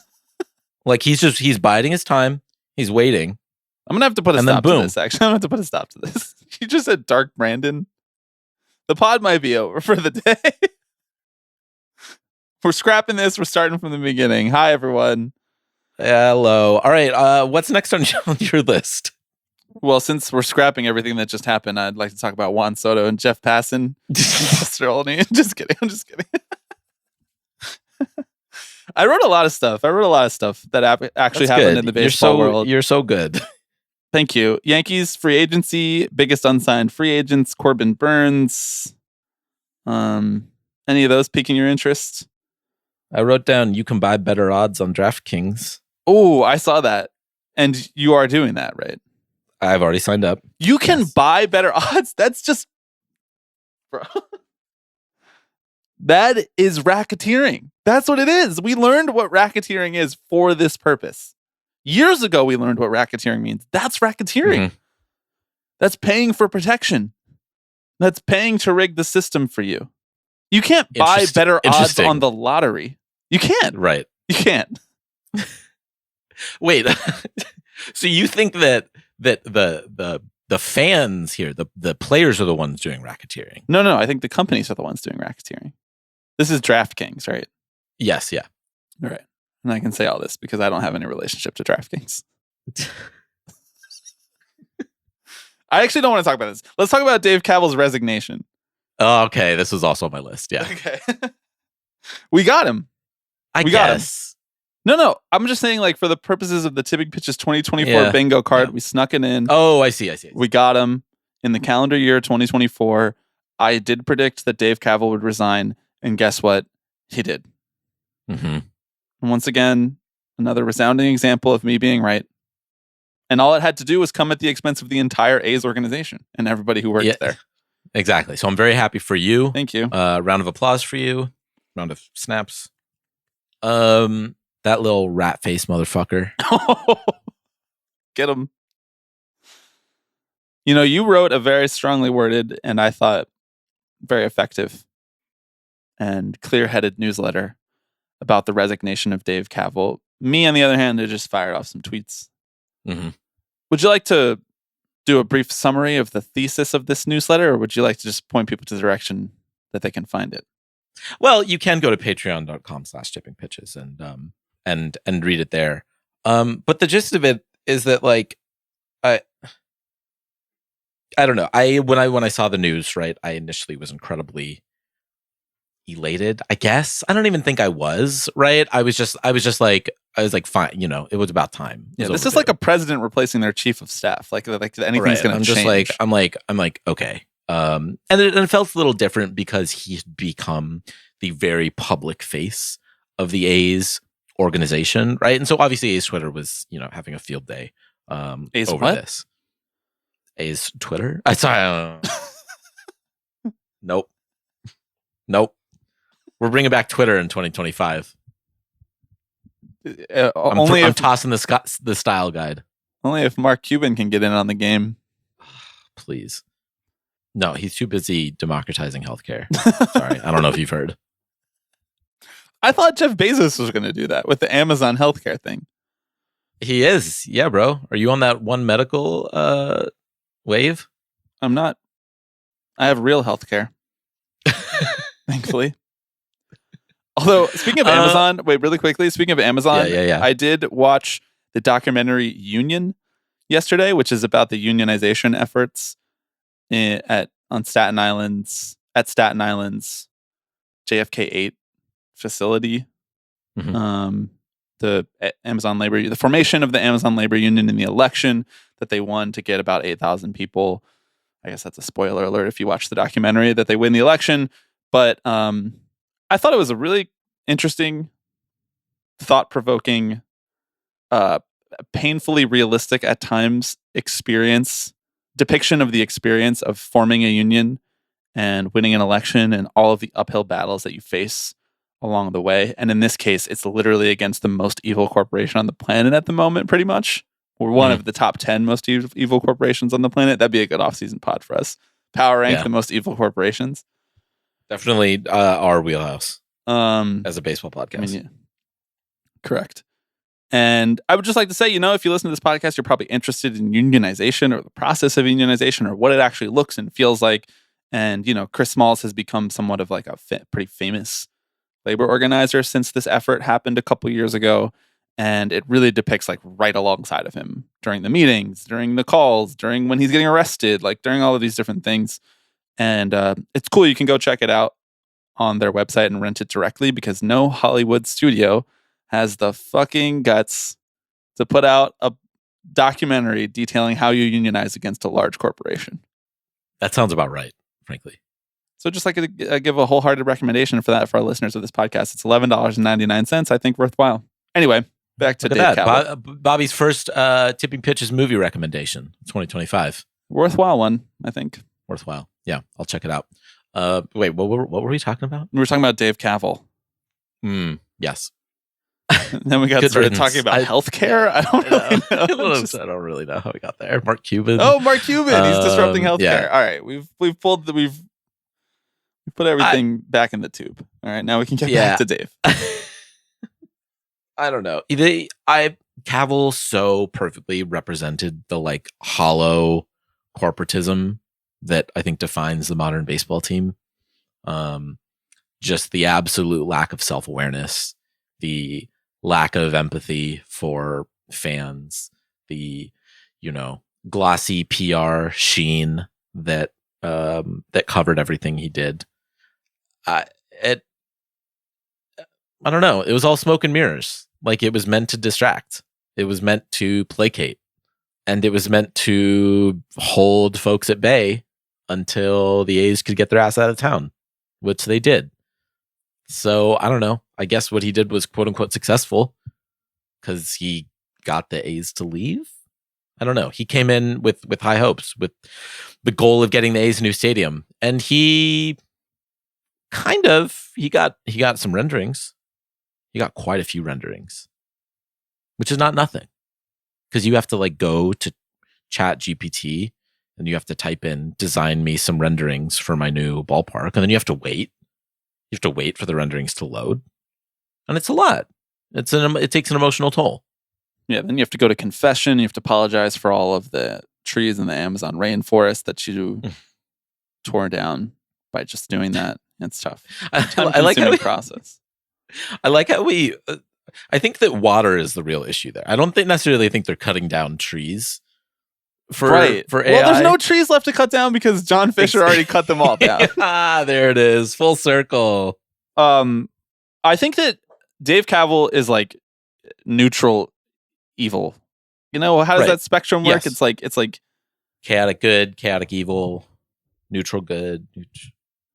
Like he's biding his time. He's waiting. I'm going to have to put a And stop then to boom. this, actually. I'm going to have to put a stop to this. You just said Dark Brandon. The pod might be over for the day. We're scrapping this. We're starting from the beginning. Hi, everyone. Hello. All right. What's next on your list? Well, since we're scrapping everything that just happened, I'd like to talk about Juan Soto and Jeff Passan. Just kidding. I'm just kidding. I wrote a lot of stuff. That actually That's happened good. in the baseball world. You're so good. Thank you. Yankees free agency, biggest unsigned free agents, Corbin Burns. Any of those piquing your interest? I wrote down you can buy better odds on DraftKings. Oh, I saw that. And you are doing that, right? I've already signed up. You can buy better odds? That's just... Bro. That is racketeering. That's what it is. We learned what racketeering is for this purpose. Years ago, we learned what racketeering means. That's racketeering. Mm-hmm. That's paying for protection. That's paying to rig the system for you. You can't buy better odds on the lottery. You can't. Right. You can't. Wait. So you think that the fans here, the players are the ones doing racketeering? No. I think the companies are the ones doing racketeering. This is DraftKings, right? Yes. Yeah. All right. And I can say all this because I don't have any relationship to DraftKings. I actually don't want to talk about this. Let's talk about Dave Kaval's resignation. Oh, okay. This was also on my list. Yeah. Okay. We got him. We got him. No. I'm just saying, like, for the purposes of the Tipping Pitches 2024 bingo card, we snuck it in. Oh, I see. We got him in the calendar year 2024. I did predict that Dave Kaval would resign, and guess what? He did. Mm-hmm. And once again, another resounding example of me being right. And all it had to do was come at the expense of the entire A's organization and everybody who worked there. Exactly. So I'm very happy for you. Thank you. Round of applause for you. Round of snaps. That little rat face motherfucker. Get him. You know, you wrote a very strongly worded and I thought very effective and clear-headed newsletter about the resignation of Dave Kaval. Me, on the other hand, I just fired off some tweets. Mm-hmm. Would you like to do a brief summary of the thesis of this newsletter, or would you like to just point people to the direction that they can find it? Well, you can go to patreon.com/tippingpitches and read it there. But the gist of it is that, like, I don't know. When I saw the news, right, I initially was incredibly elated, I guess. I don't even think I was, right? I was like, fine, it was about time. Yeah, this is like a president replacing their chief of staff. Like anything's right. going to change. I'm like, okay. And it felt a little different because he's become the very public face of the A's organization, right? And so obviously A's Twitter was, having a field day A's over what? this. A's Twitter? I sorry. Nope. We're bringing back Twitter in 2025. I'm tossing the style guide. Only if Mark Cuban can get in on the game. Please. No, he's too busy democratizing healthcare. Sorry, I don't know if you've heard. I thought Jeff Bezos was going to do that with the Amazon healthcare thing. He is. Yeah, bro. Are you on that One Medical wave? I'm not. I have real healthcare. Thankfully. Although, speaking of Amazon, wait, really quickly, speaking of Amazon, yeah. I did watch the documentary Union yesterday, which is about the unionization efforts at Staten Island's JFK 8 facility. Mm-hmm. The formation of the Amazon labor union in the election that they won to get about 8,000 people. I guess that's a spoiler alert if you watch the documentary, that they win the election. But I thought it was a really interesting, thought-provoking, painfully realistic at times depiction of the experience of forming a union and winning an election and all of the uphill battles that you face along the way. And in this case, it's literally against the most evil corporation on the planet at the moment, pretty much. We're one of the top 10 most evil corporations on the planet. That'd be a good off-season pod for us. Power rank the most evil corporations. Definitely our wheelhouse as a baseball podcast. Correct. And I would just like to say, if you listen to this podcast, you're probably interested in unionization or the process of unionization or what it actually looks and feels like. And, Chris Smalls has become somewhat of like a pretty famous labor organizer since this effort happened a couple years ago. And it really depicts like right alongside of him during the meetings, during the calls, during when he's getting arrested, like during all of these different things. And it's cool. You can go check it out on their website and rent it directly because no Hollywood studio has the fucking guts to put out a documentary detailing how you unionize against a large corporation. That sounds about right, frankly. So just like to give a wholehearted recommendation for that for our listeners of this podcast. It's $11.99. I think worthwhile. Anyway, back to Dave Kaval. Bobby's first Tipping Pitches movie recommendation, 2025. Worthwhile one, I think. Worthwhile. Yeah, I'll check it out. Wait, what were we talking about? We were talking about Dave Kaval. Yes. And then we got started talking about healthcare. I don't really know. I don't really know how we got there. Mark Cuban. Oh, Mark Cuban. He's disrupting healthcare. Yeah. All right, we've put everything back in the tube. All right, now we can get back to Dave. I don't know. Kaval so perfectly represented the like hollow corporatism that I think defines the modern baseball team. Just the absolute lack of self-awareness, the lack of empathy for fans, the glossy PR sheen that covered everything he did. I don't know. It was all smoke and mirrors. Like, it was meant to distract. It was meant to placate. And it was meant to hold folks at bay until the A's could get their ass out of town, which they did. So, I don't know. I guess what he did was quote unquote successful because he got the A's to leave. I don't know. He came in with high hopes, with the goal of getting the A's a new stadium. And he got some renderings. He got quite a few renderings, which is not nothing. Because you have to like go to Chat GPT and you have to type in design me some renderings for my new ballpark. And then you have to wait. You have to wait for the renderings to load. And it's a lot. It takes an emotional toll. Yeah, then you have to go to confession. You have to apologize for all of the trees in the Amazon rainforest that you tore down by just doing that. It's tough. I like how process. I like how I think that water is the real issue there. I don't necessarily think they're cutting down trees for AI. Well, there's no trees left to cut down because John Fisher already cut them all down. There it is. Full circle. I think that Dave Kaval is like neutral evil. You know, how does that spectrum work? Yes. It's like chaotic good, chaotic evil, neutral good.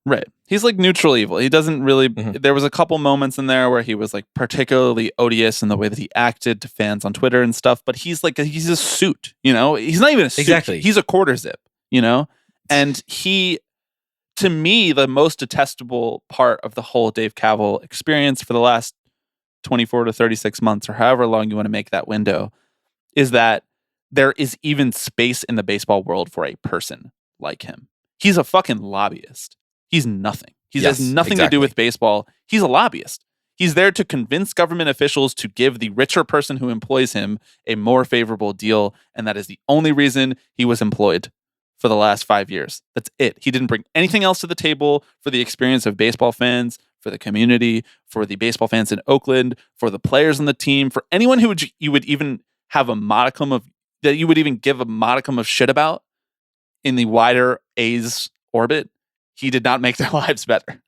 Right. He's like neutral evil. He doesn't really there was a couple moments in there where he was like particularly odious in the way that he acted to fans on Twitter and stuff, but he's a suit, you know? He's not even a suit. Exactly. He's a quarter zip, you know? And to me, the most detestable part of the whole Dave Kaval experience for the last 24 to 36 months or however long you want to make that window is that there is even space in the baseball world for a person like him. He's a fucking lobbyist. He's nothing. He has nothing to do with baseball. He's a lobbyist. He's there to convince government officials to give the richer person who employs him a more favorable deal, and that is the only reason he was employed for the last 5 years. That's it. He didn't bring anything else to the table for the experience of baseball fans, for the community, for the baseball fans in Oakland, for the players on the team, for anyone who you would even have a modicum of that you would even give a modicum of shit about in the wider A's orbit. He did not make their lives better.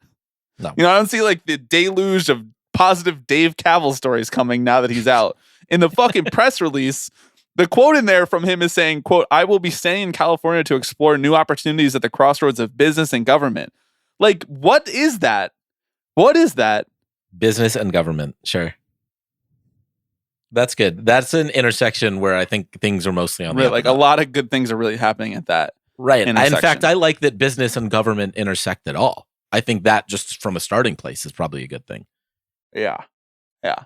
No. You know, I don't see like the deluge of positive Dave Kaval stories coming now that he's out. In the fucking press release, the quote in there from him is saying, quote, "I will be staying in California to explore new opportunities at the crossroads of business and government." Like, what is that? What is that? Business and government. Sure. That's good. That's an intersection where I think things are mostly on the like a lot of good things are really happening at that. Right. In fact, I like that business and government intersect at all. I think that just from a starting place is probably a good thing. Yeah. Yeah.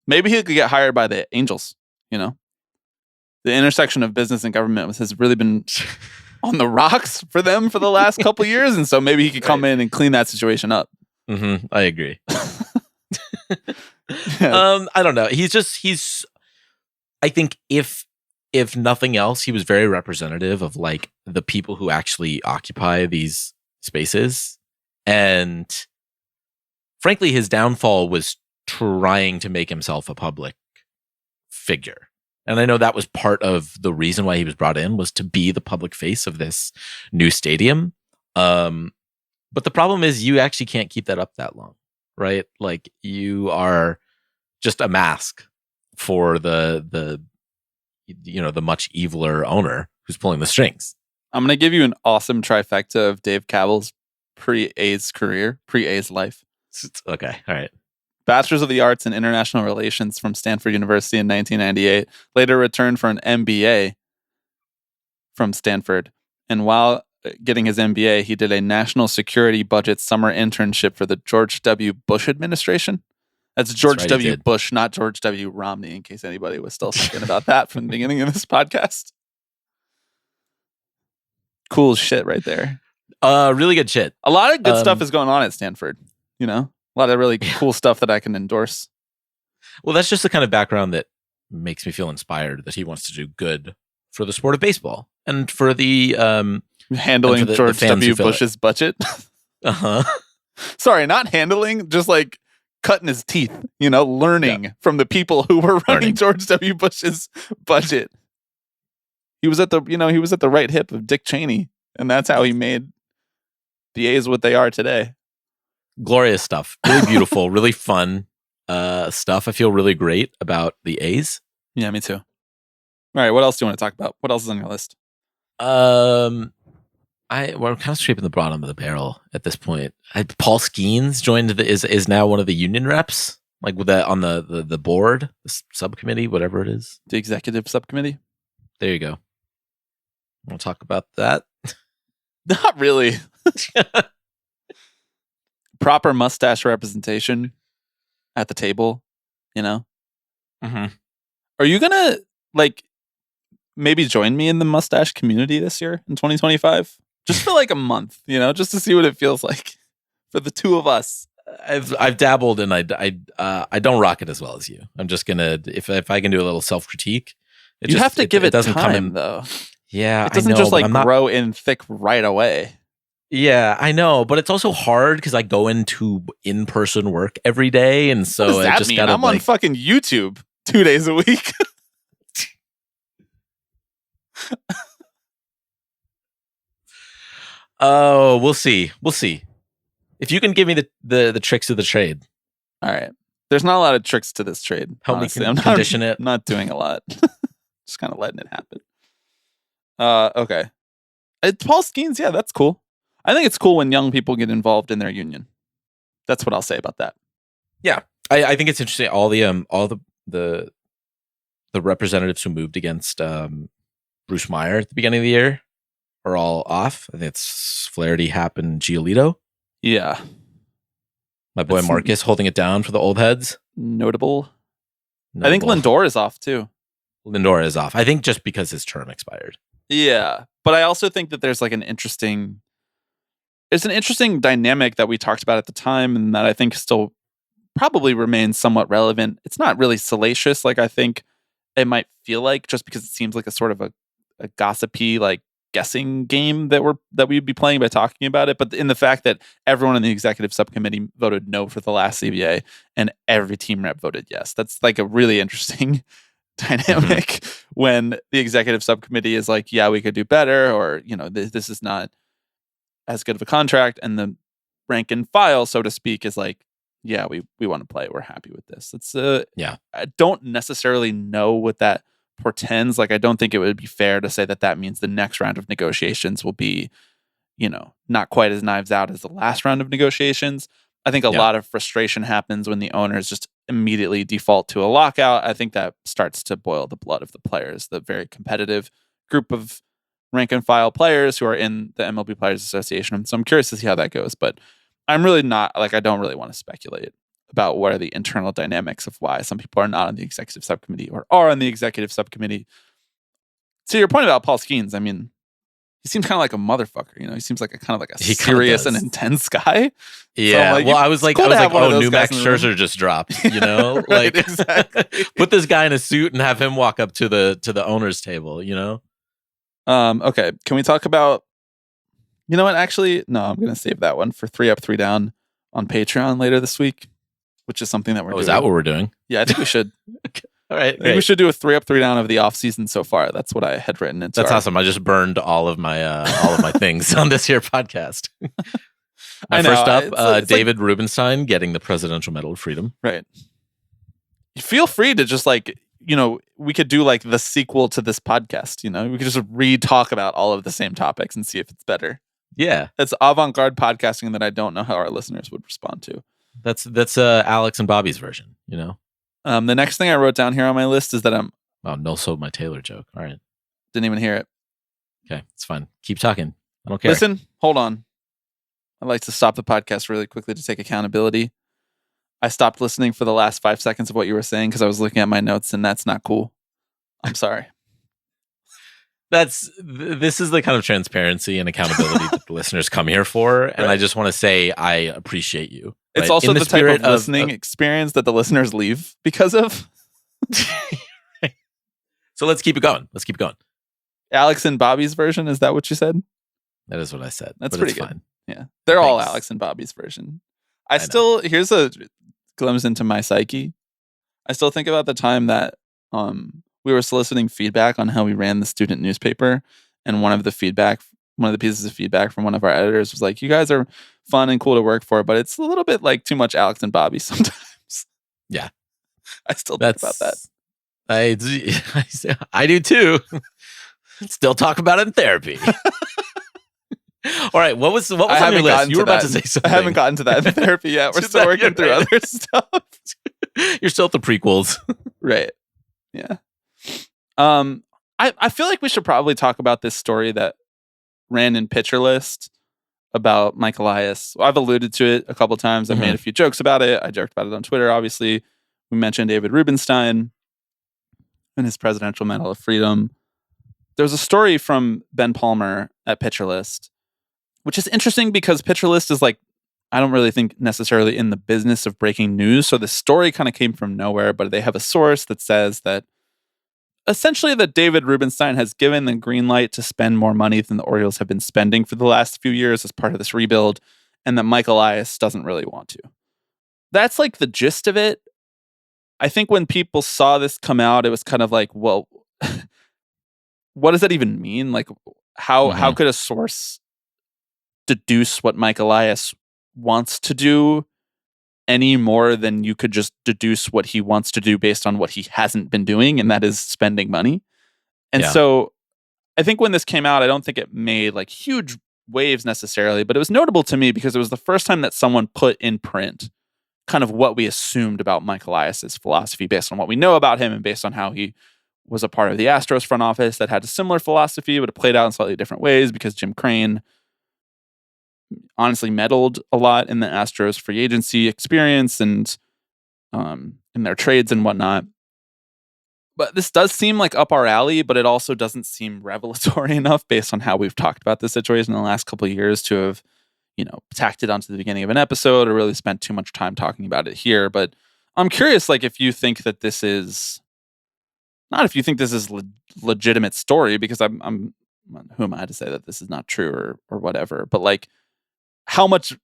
Maybe he could get hired by the Angels, you know? The intersection of business and government has really been on the rocks for them for the last couple years. And so maybe he could come in and clean that situation up. Mm-hmm. I agree. Yeah. I don't know. I think if nothing else, he was very representative of like the people who actually occupy these spaces. And frankly, his downfall was trying to make himself a public figure. And I know that was part of the reason why he was brought in, was to be the public face of this new stadium. But the problem is you actually can't keep that up that long, right? Like you are just a mask for the much eviler owner who's pulling the strings. I'm going to give you an awesome trifecta of Dave Kaval's pre-A's career, pre-A's life. Okay. All right. Bachelor's of the Arts in International Relations from Stanford University in 1998. Later returned for an MBA from Stanford. And while getting his MBA, he did a national security budget summer internship for the George W. Bush administration. That's George W. Bush, not George W. Romney, in case anybody was still thinking about that from the beginning of this podcast. Cool shit right there. Really good shit. A lot of good stuff is going on at Stanford, you know? A lot of really cool stuff that I can endorse. Well, that's just the kind of background that makes me feel inspired that he wants to do good for the sport of baseball and for the handling George W. Bush's budget. Uh-huh. Sorry, not handling, just like cutting his teeth, you know, learning from the people who were running George W. Bush's budget. He was at the right hip of Dick Cheney, and that's how he made the A's what they are today. Glorious stuff. Really beautiful, really fun stuff. I feel really great about the A's. Yeah, me too. All right, what else do you want to talk about? What else is on your list? We're kind of scraping the bottom of the barrel at this point. Paul Skenes is now one of the union reps, like with on the board, the subcommittee, whatever it is. The executive subcommittee. There you go. We'll talk about that. Not really. Proper mustache representation at the table, you know? Mm-hmm. Are you gonna maybe join me in the mustache community this year in 2025? Just for like a month, you know, just to see what it feels like for the two of us. I've dabbled and I don't rock it as well as you. I'm just gonna if I can do a little self critique. You have to give it doesn't time, come in though. Yeah, it doesn't I know, just like I'm not, grow in thick right away. Yeah, I know, but it's also hard because I go into in-person work every day, and so What does that I just mean? gotta. I'm on fucking YouTube 2 days a week. Oh, we'll see. If you can give me the tricks of the trade, all right. There's not a lot of tricks to this trade. Help honestly. me condition it. I'm not doing a lot. Just kind of letting it happen. Okay. Paul Skenes, yeah, that's cool. I think it's cool when young people get involved in their union. That's what I'll say about that. Yeah, I think it's interesting. All the representatives who moved against Bruce Meyer at the beginning of the year are all off. I think it's Flaherty, Happ, and Giolito. Yeah. My boy Marcus holding it down for the old heads. Notable. I think Lindor is off too. Lindor is off. I think just because his term expired. Yeah. But I also think that there's like an interesting dynamic that we talked about at the time and that I think still probably remains somewhat relevant. It's not really salacious like I think it might feel like, just because it seems like a sort of a gossipy like guessing game that we'd be playing by talking about it. But in the fact that everyone in the executive subcommittee voted no for the last CBA and every team rep voted yes. That's like a really interesting dynamic when the executive subcommittee is like, yeah, we could do better, or, you know, this is not as good of a contract. And the rank and file, so to speak, is like, yeah, we want to play. We're happy with this. It's yeah. I don't necessarily know what that portends. Like, I don't think it would be fair to say that means the next round of negotiations will be, you know, not quite as knives out as the last round of negotiations. I think a lot of frustration happens when the owners just immediately default to a lockout. I think that starts to boil the blood of the players, the very competitive group of rank and file players who are in the MLB Players Association. So I'm curious to see how that goes, but I'm really not, like, I don't really want to speculate about what are the internal dynamics of why some people are not on the executive subcommittee or are on the executive subcommittee. To your point about Paul Skenes, I mean, he seems kind of like a motherfucker, you know. He seems like a serious and intense guy. Yeah. So like, well, I was like, oh, new Max Scherzer just dropped. You know, right, like exactly. Put this guy in a suit and have him walk up to the owner's table. You know. Okay. Can we talk about? You know what? Actually, no. I'm going to save that one for 3 Up, 3 Down on Patreon later this week, which is something that we're doing. Is that what we're doing? Yeah, I think we should. Okay. All right. I think we should do a 3 Up, 3 Down of the off season so far. That's what I had written. That's awesome. I just burned all of my things on this here podcast. First up, David Rubenstein getting the Presidential Medal of Freedom. Right. Feel free to just like, you know, we could do like the sequel to this podcast. You know, we could just re-talk about all of the same topics and see if it's better. Yeah, it's avant-garde podcasting that I don't know how our listeners would respond to. That's Alex and Bobby's version. You know. The next thing I wrote down here on my list is that no sold my Taylor joke. All right. Didn't even hear it. Okay, it's fine. Keep talking. I don't care. Listen, hold on. I'd like to stop the podcast really quickly to take accountability. I stopped listening for the last 5 seconds of what you were saying because I was looking at my notes, and that's not cool. I'm sorry. This is the kind of transparency and accountability that the listeners come here for, and I just want to say I appreciate you. It's also the type of listening experience that the listeners leave because of. So let's keep it going. Alex and Bobby's version, is that what you said? That is what I said. That's pretty good. Fine. Yeah. They're all Alex and Bobby's version. Here's a glimpse into my psyche. I still think about the time that we were soliciting feedback on how we ran the student newspaper, and one of the pieces of feedback from one of our editors was like, you guys are fun and cool to work for, but it's a little bit like too much Alex and Bobby sometimes. Yeah. I still think about that. I do too. Still talk about it in therapy. All right, what was on your list? You were about to say something. I haven't gotten to that in therapy yet. We're still working through other stuff. You're still at the prequels. Right. Yeah. I feel like we should probably talk about this story that ran in Pitcher List about Mike Elias. I've alluded to it a couple times. I've made a few jokes about it. I joked about it on Twitter, obviously. We mentioned David Rubenstein and his Presidential Medal of Freedom. There was a story from Ben Palmer at Pitcher List, which is interesting because Pitcher List is like, I don't really think necessarily in the business of breaking news. So the story kind of came from nowhere, but they have a source that says that essentially that David Rubenstein has given the green light to spend more money than the Orioles have been spending for the last few years as part of this rebuild, and that Mike Elias doesn't really want to. That's like the gist of it. I think when people saw this come out, it was kind of like, well, what does that even mean? Like, how could a source deduce what Mike Elias wants to do any more than you could just deduce what he wants to do based on what he hasn't been doing, and that is spending money. And so I think when this came out, I don't think it made like huge waves necessarily, but it was notable to me because it was the first time that someone put in print kind of what we assumed about Mike Elias's philosophy based on what we know about him and based on how he was a part of the Astros front office that had a similar philosophy, but it played out in slightly different ways because Jim Crane honestly meddled a lot in the Astros free agency experience and in their trades and whatnot. But this does seem like up our alley, but it also doesn't seem revelatory enough based on how we've talked about this situation in the last couple of years to have, tacked it onto the beginning of an episode or really spent too much time talking about it here. But I'm curious, like, if you think that this is not if you think this is legitimate story, because I'm who am I to say that this is not true or whatever, but like how much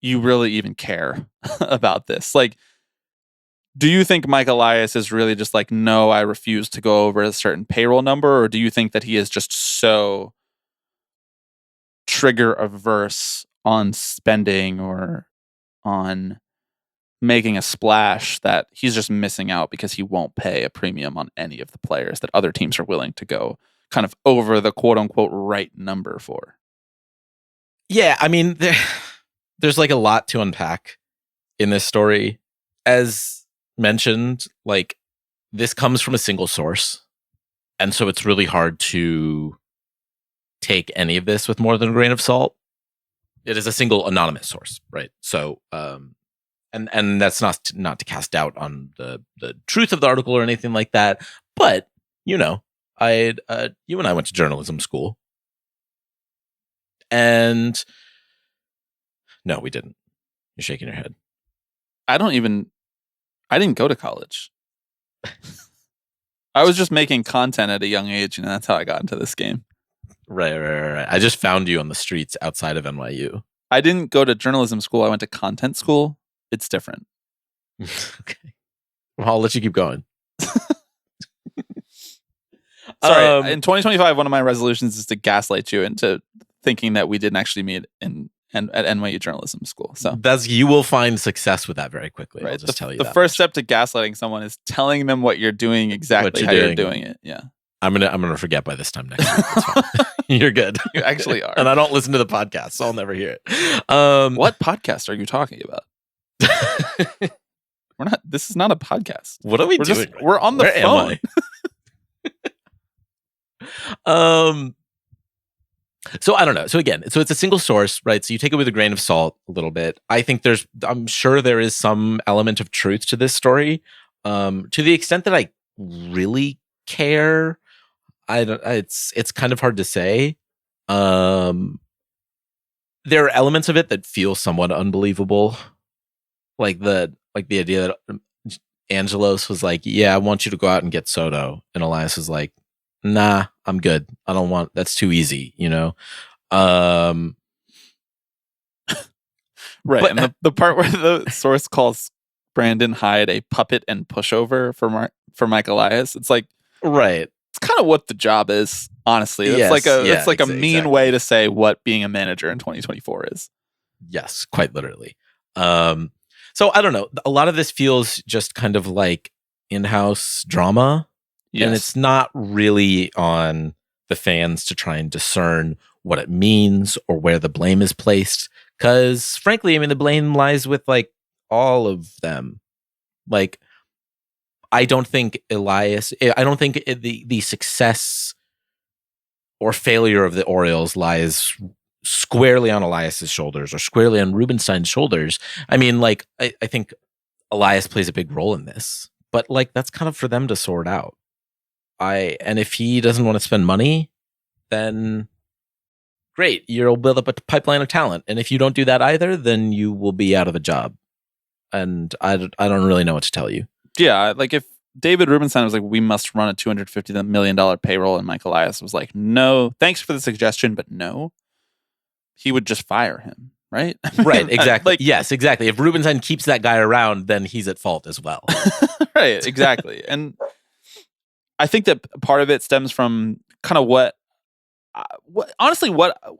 you really even care about this. Like, do you think Mike Elias is really just like, no, I refuse to go over a certain payroll number? Or do you think that he is just so trigger averse on spending or on making a splash that he's just missing out because he won't pay a premium on any of the players that other teams are willing to go kind of over the quote unquote right number for? Yeah, I mean, there's like a lot to unpack in this story. As mentioned, like, this comes from a single source, and so it's really hard to take any of this with more than a grain of salt. It is a single anonymous source, right? So, and that's not to cast doubt on the truth of the article or anything like that. But you and I went to journalism school, and no, we didn't. You're shaking your head. I didn't go to college. I was just making content at a young age, and that's how I got into this game. Right. I just found you on the streets outside of NYU. I didn't go to journalism school. I went to content school. It's different. Okay. Well, I'll let you keep going. Sorry. In 2025, one of my resolutions is to gaslight you into thinking that we didn't actually meet at NYU journalism school. So you will find success with that very quickly. Right. I'll just tell you the that. First step to gaslighting someone is telling them what you're doing exactly how you're doing it. Yeah. I'm gonna forget by this time next week. That's fine. You're good. You actually are. And I don't listen to the podcast, so I'll never hear it. What podcast are you talking about? This is not a podcast. What are we doing? We're on the phone. So I don't know. So again, it's a single source, right? So you take it with a grain of salt a little bit. I'm sure there is some element of truth to this story. To the extent that I really care, it's kind of hard to say. There are elements of it that feel somewhat unbelievable. Like the idea that Angelos was like, yeah, I want you to go out and get Soto. And Elias was like, nah, I'm good. I don't want, that's too easy, Right. But, and the part where the source calls Brandon Hyde a puppet and pushover for Mike Elias, it's like, right. It's kind of what the job is, honestly. It's like a mean way to say what being a manager in 2024 is. Yes, quite literally. So I don't know. A lot of this feels just kind of like in-house drama. Yes. And it's not really on the fans to try and discern what it means or where the blame is placed. Because frankly, I mean, the blame lies with like all of them. Like, I don't think the success or failure of the Orioles lies squarely on Elias's shoulders or squarely on Rubenstein's shoulders. I mean, like, I think Elias plays a big role in this, but like, that's kind of for them to sort out. And if he doesn't want to spend money, then great, you'll build up a pipeline of talent. And if you don't do that either, then you will be out of a job. And I don't really know what to tell you. Yeah, like if David Rubenstein was like, we must run a $250 million payroll, and Mike Elias was like, no, thanks for the suggestion, but no, he would just fire him, right? Right, exactly. Like, yes, exactly. If Rubenstein keeps that guy around, then he's at fault as well. right, exactly. And I think that part of it stems from kind of what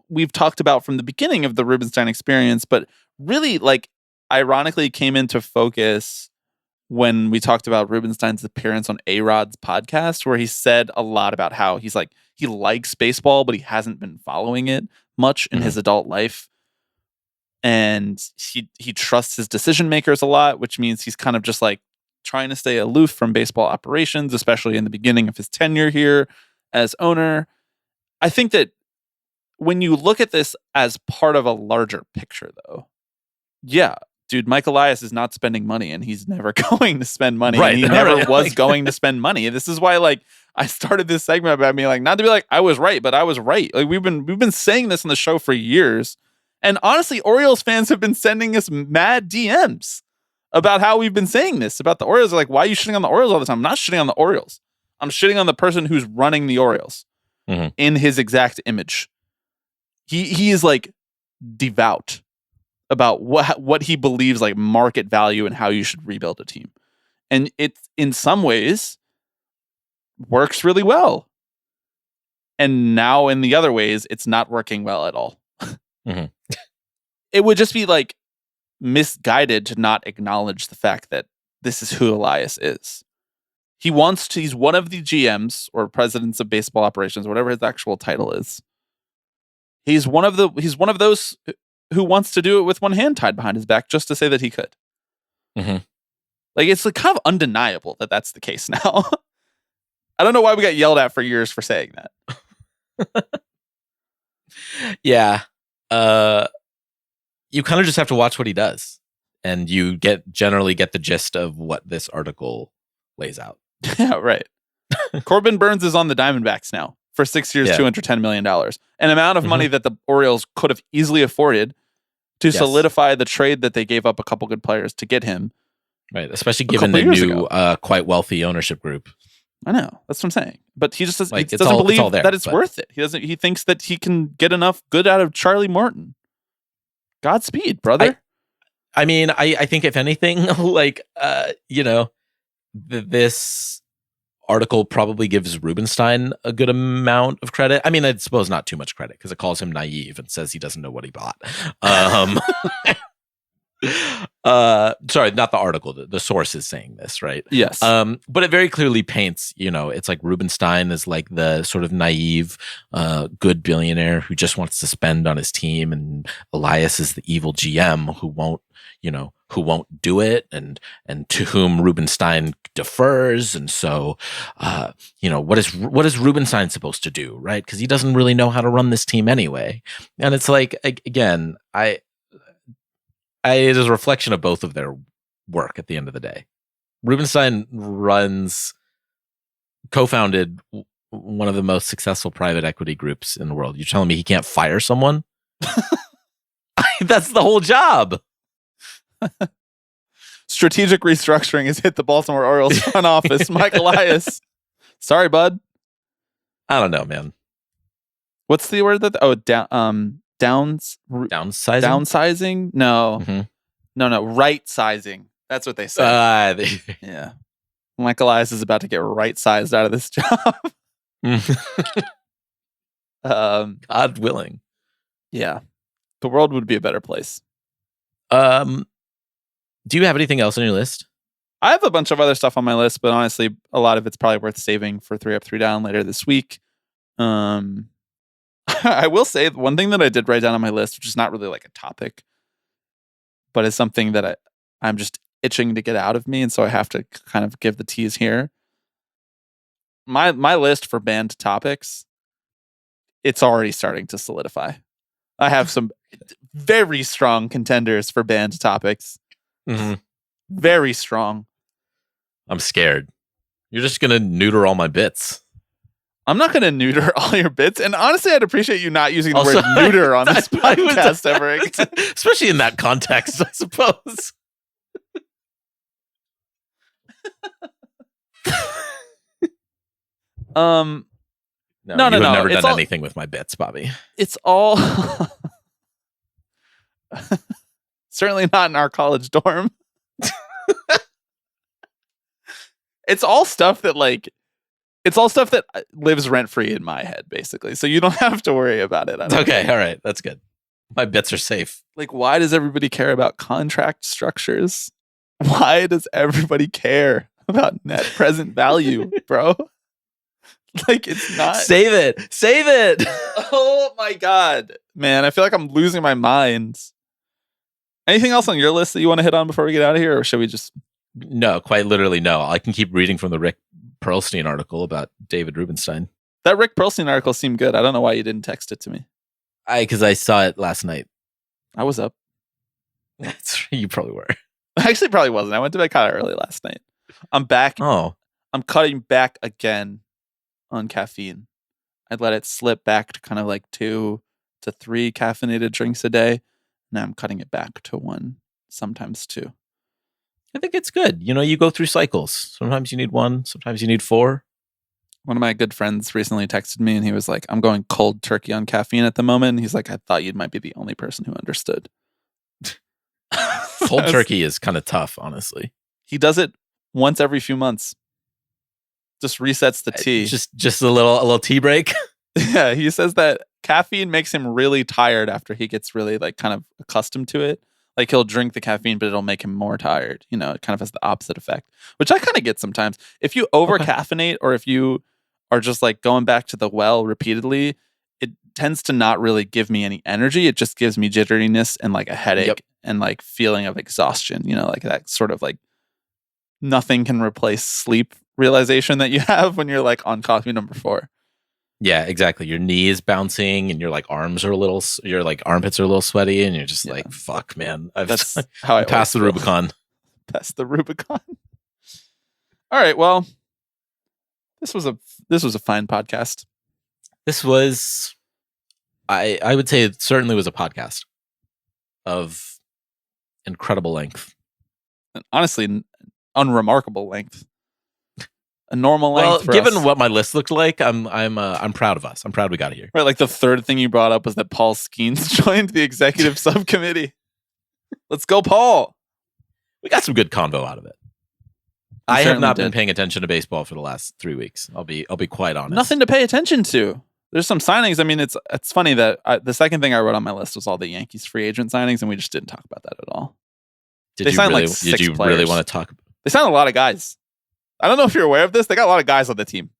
we've talked about from the beginning of the Rubenstein experience, but really, like, ironically came into focus when we talked about Rubenstein's appearance on A-Rod's podcast, where he said a lot about how he's like, he likes baseball, but he hasn't been following it much in his adult life. And he trusts his decision makers a lot, which means he's kind of just like trying to stay aloof from baseball operations, especially in the beginning of his tenure here as owner. I think that when you look at this as part of a larger picture, though, yeah, dude, Mike Elias is not spending money, and he's never going to spend money. Right. And he never was going to spend money. This is why, like, I started this segment about being like, not to be like, I was right, but I was right. Like, we've been saying this on the show for years. And honestly, Orioles fans have been sending us mad DMs about how we've been saying this about the Orioles. They're like, why are you shitting on the Orioles all the time? I'm not shitting on the Orioles. I'm shitting on the person who's running the Orioles in his exact image. He is like devout about what he believes like market value and how you should rebuild a team. And it, in some ways, works really well. And now in the other ways, it's not working well at all. It would just be like misguided to not acknowledge the fact that this is who Elias is. He's one of the GMs or presidents of baseball operations, whatever his actual title is. He's one of those who wants to do it with one hand tied behind his back just to say that he could. Like, it's like kind of undeniable that that's the case now. I don't know why we got yelled at for years for saying that. Yeah. You kind of just have to watch what he does, and you generally get the gist of what this article lays out. Yeah, right. Corbin Burns is on the Diamondbacks now for 6 years, $210 million. An amount of money that the Orioles could have easily afforded to solidify the trade that they gave up a couple good players to get him. Right, especially given the new, quite wealthy ownership group. I know, that's what I'm saying. But he just doesn't, like, he doesn't believe that it's worth it. He thinks that he can get enough good out of Charlie Morton. Godspeed, brother. I mean, I think if anything, like, this article probably gives Rubenstein a good amount of credit. I mean, I suppose not too much credit because it calls him naive and says he doesn't know what he bought. Sorry, not the article. The source is saying this, right? Yes. But it very clearly paints, it's like Rubenstein is like the sort of naive, good billionaire who just wants to spend on his team, and Elias is the evil GM who won't do it, and to whom Rubenstein defers. And so, what is Rubenstein supposed to do, right? Because he doesn't really know how to run this team anyway. And it's like, again, it is a reflection of both of their work at the end of the day. Rubenstein co-founded one of the most successful private equity groups in the world. You're telling me he can't fire someone? That's the whole job. Strategic restructuring has hit the Baltimore Orioles front office. Mike Elias. Sorry, bud. I don't know, man. What's the word downsizing? Downsizing? No. No. Right sizing. That's what they say. Yeah. Mike Elias is about to get right sized out of this job. God willing. Yeah. The world would be a better place. Do you have anything else on your list? I have a bunch of other stuff on my list, but honestly, a lot of it's probably worth saving for 3 Up, 3 Down later this week. I will say one thing that I did write down on my list, which is not really like a topic, but is something that I'm just itching to get out of me, and so I have to kind of give the tease here. My list for banned topics, it's already starting to solidify. I have some very strong contenders for banned topics. Very strong. I'm scared. You're just gonna neuter all my bits. I'm not going to neuter all your bits. And honestly, I'd appreciate you not using the Also, word neuter on this I was- podcast ever again. Especially in that context, I suppose. No, You no, have no. never It's done all- anything with my bits, Bobby. It's all certainly not in our college dorm. It's all stuff that lives rent free in my head, basically. So you don't have to worry about it. Okay, all right, that's good. My bits are safe. Like, why does everybody care about contract structures? Why does everybody care about net present value, bro? Like, it's not. Save it. Oh my god, man! I feel like I'm losing my mind. Anything else on your list that you want to hit on before we get out of here, or should we just? No, quite literally, no. I can keep reading from the Rick Perlstein article about David Rubenstein. That Rick Perlstein article seemed good. I don't know why you didn't text it to me. Because I saw it last night. I was up. You probably were. Actually, probably wasn't. I went to bed kind of early last night. I'm back. Oh, I'm cutting back again on caffeine. I'd let it slip back to kind of like 2 to 3 caffeinated drinks a day. Now I'm cutting it back to 1, sometimes 2. I think it's good. You know, you go through cycles. Sometimes you need 1, sometimes you need 4. One of my good friends recently texted me and he was like, I'm going cold turkey on caffeine at the moment. And he's like, I thought you might be the only person who understood. Cold turkey is kind of tough, honestly. He does it once every few months. Just resets the tea. Just a little tea break. Yeah, he says that caffeine makes him really tired after he gets really like kind of accustomed to it. Like he'll drink the caffeine, but it'll make him more tired. You know, it kind of has the opposite effect, which I kind of get sometimes. If you over caffeinate or if you are just like going back to the well repeatedly, it tends to not really give me any energy. It just gives me jitteriness and like a headache and like feeling of exhaustion, you know, like that sort of like nothing can replace sleep realization that you have when you're like on coffee number 4. Yeah, exactly. Your knee is bouncing and your like arms are your like armpits are a little sweaty and you're just like, fuck, man. That's how I passed the Rubicon. Passed the Rubicon. All right. Well, this was a fine podcast. This was, I would say it certainly was a podcast of incredible length. And honestly, unremarkable length. A normal length. Well, for given us. what my list looked like, I'm proud of us. I'm proud we got here. Right, like the third thing you brought up was that Paul Skenes joined the executive subcommittee. Let's go, Paul. We got some good convo out of it. I have not been paying attention to baseball for the last 3 weeks. I'll be quite honest. Nothing to pay attention to. There's some signings. I mean, it's funny that the second thing I wrote on my list was all the Yankees free agent signings, and we just didn't talk about that at all. Did you really want to talk? They signed a lot of guys. I don't know if you're aware of this. They got a lot of guys on the team.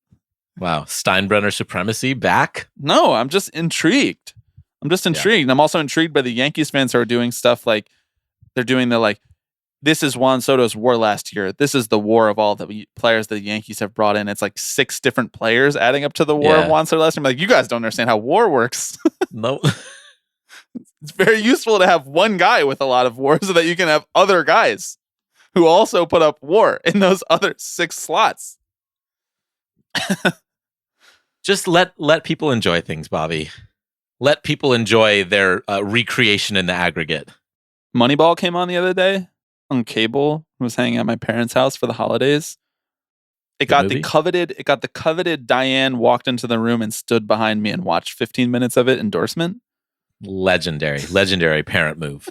Wow. Steinbrenner supremacy back? No, I'm just intrigued. Yeah. I'm also intrigued by the Yankees fans who are doing stuff like they're doing the like, this is Juan Soto's war last year. This is the war of all the players that the Yankees have brought in. It's like 6 different players adding up to the war of Juan Soto last year. I'm like, you guys don't understand how war works. No. It's very useful to have one guy with a lot of war so that you can have other guys who also put up war in those other 6 slots. Just let people enjoy things, Bobby. Let people enjoy their recreation in the aggregate. Moneyball came on the other day on cable. I was hanging at my parents' house for the holidays. It got the coveted Diane walked into the room and stood behind me and watched 15 minutes of it endorsement. Legendary parent move.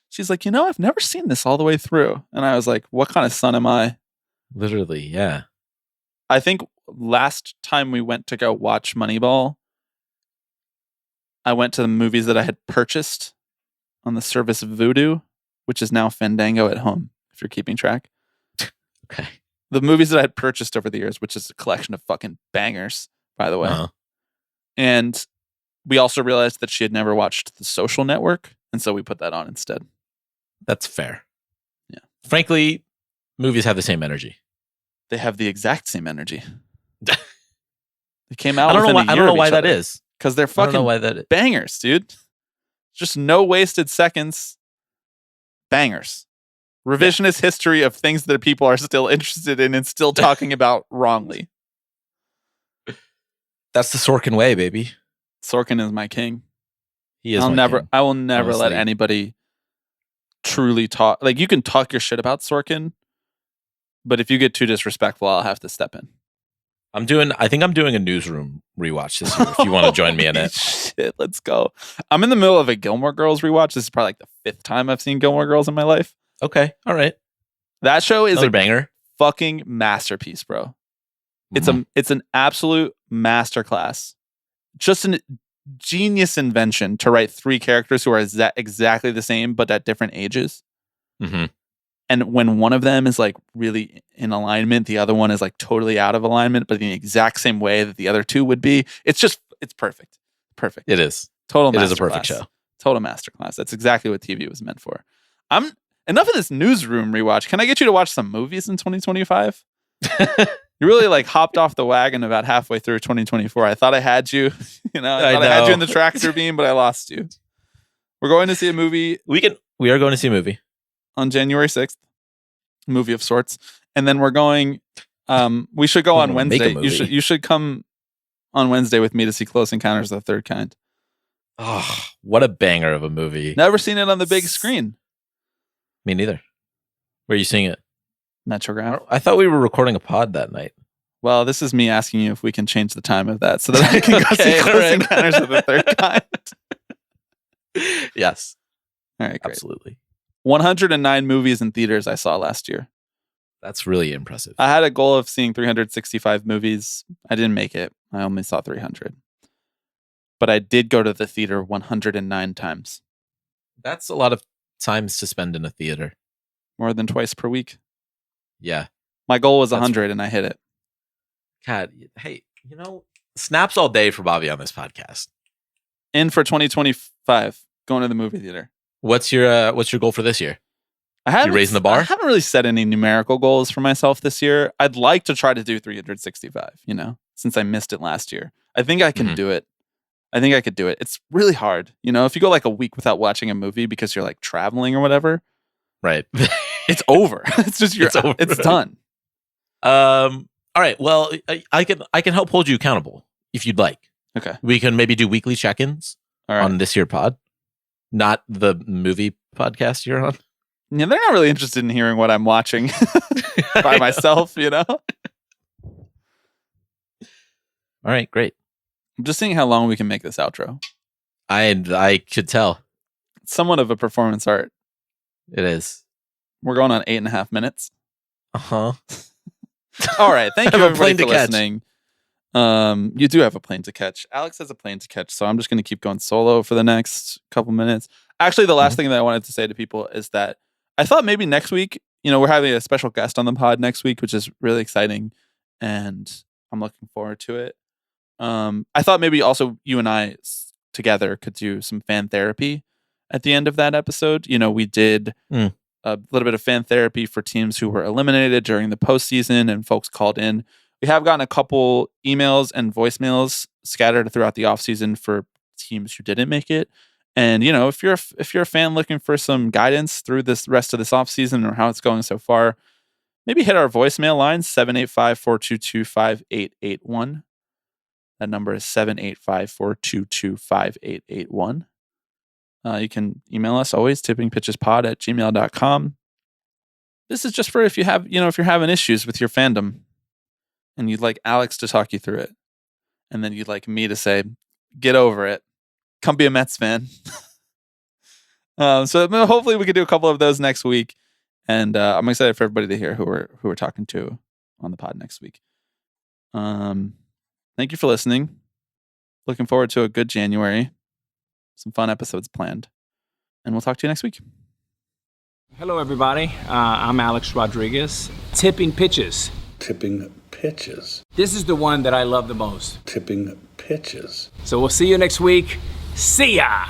She's like, I've never seen this all the way through. And I was like, what kind of son am I? Literally, yeah. I think last time we went to go watch Moneyball, I went to the movies that I had purchased on the service Vudu, which is now Fandango at home, if you're keeping track. Okay. The movies that I had purchased over the years, which is a collection of fucking bangers, by the way. Uh-huh. And we also realized that she had never watched The Social Network, and so we put that on instead. That's fair. Yeah. Frankly, movies have the same energy. They have the exact same energy. They came out. I don't know why that is. Because they're fucking bangers, dude. Just no wasted seconds. Bangers. Revisionist history of things that people are still interested in and still talking about wrongly. That's the Sorkin way, baby. Sorkin is my king. He is. I will never honestly. let anybody truly talk. Like, you can talk your shit about Sorkin, but if you get too disrespectful, I'll have to step in. I think I'm doing a Newsroom rewatch this year. If you want to join me in it, Shit, let's go. I'm in the middle of a Gilmore Girls rewatch. This is probably like the 5th time I've seen Gilmore Girls in my life. okay, all right. That show is Another a banger. fucking masterpiece, bro. Mhm. It's an absolute masterclass. Just a genius invention to write 3 characters who are exactly the same but at different ages. Mhm. And when one of them is like really in alignment, the other one is like totally out of alignment, but in the exact same way that the other 2 would be. It's perfect. Perfect. It is. Total masterclass. It is a perfect show. Total masterclass. That's exactly what TV was meant for. Enough of this Newsroom rewatch. Can I get you to watch some movies in 2025? You really like hopped off the wagon about halfway through 2024. I thought I had you. I thought I had you in the tractor beam, but I lost you. We're going to see a movie. We are going to see a movie On January 6th. A movie of sorts. And then we're going we should go on Wednesday. You should come on Wednesday with me to see Close Encounters of the Third Kind. Oh, what a banger of a movie. Never seen it on the big screen. Me neither. Where are you seeing it? Metrograph. I thought we were recording a pod that night. Well, this is me asking you if we can change the time of that so that I can go see Close Encounters of the Third Kind. Yes. All right, great. Absolutely. 109 movies in theaters I saw last year. That's really impressive. I had a goal of seeing 365 movies. I didn't make it. I only saw 300. But I did go to the theater 109 times. That's a lot of times to spend in a theater. More than twice per week. Yeah. My goal was 100 and I hit it. God, hey, snaps all day for Bobby on this podcast. In for 2025, going to the movie theater. What's your goal for this year? You raising the bar? I haven't really set any numerical goals for myself this year. I'd like to try to do 365, since I missed it last year. I think I can do it. I think I could do it. It's really hard. If you go like a week without watching a movie because you're like traveling or whatever. Right. It's over. It's just it's done. All right. Well, I can help hold you accountable if you'd like. Okay. We can maybe do weekly check-ins on this year pod, not the movie podcast you're on. Yeah, they're not really interested in hearing what I'm watching by myself, All right, great. I'm just seeing how long we can make this outro. I could tell. It's somewhat of a performance art. It is. We're going on 8.5 minutes. Uh-huh. All right. Thank you everybody for catch. listening. You do have a plane to catch. Alex has a plane to catch, so I'm just going to keep going solo for the next couple minutes. Actually, the last thing that I wanted to say to people is that I thought maybe next week, we're having a special guest on the pod next week, which is really exciting, and I'm looking forward to it. I thought maybe also you and I together could do some fan therapy at the end of that episode. We did a little bit of fan therapy for teams who were eliminated during the postseason, and folks called in. We have gotten a couple emails and voicemails scattered throughout the offseason for teams who didn't make it. And, if you're a fan looking for some guidance through this rest of this offseason or how it's going so far, maybe hit our voicemail line, 785-422-5881. That number is 785-422-5881. You can email us always, tippingpitchespod@gmail.com. This is just for if you have, if you're having issues with your fandom and you'd like Alex to talk you through it. And then you'd like me to say, get over it. Come be a Mets fan. So hopefully we could do a couple of those next week. And I'm excited for everybody to hear who we're talking to on the pod next week. Thank you for listening. Looking forward to a good January. Some fun episodes planned. And we'll talk to you next week. Hello, everybody. I'm Alex Rodriguez. Tipping pitches. Tipping pitches. This is the one that I love the most. Tipping pitches. So we'll see you next week. See ya!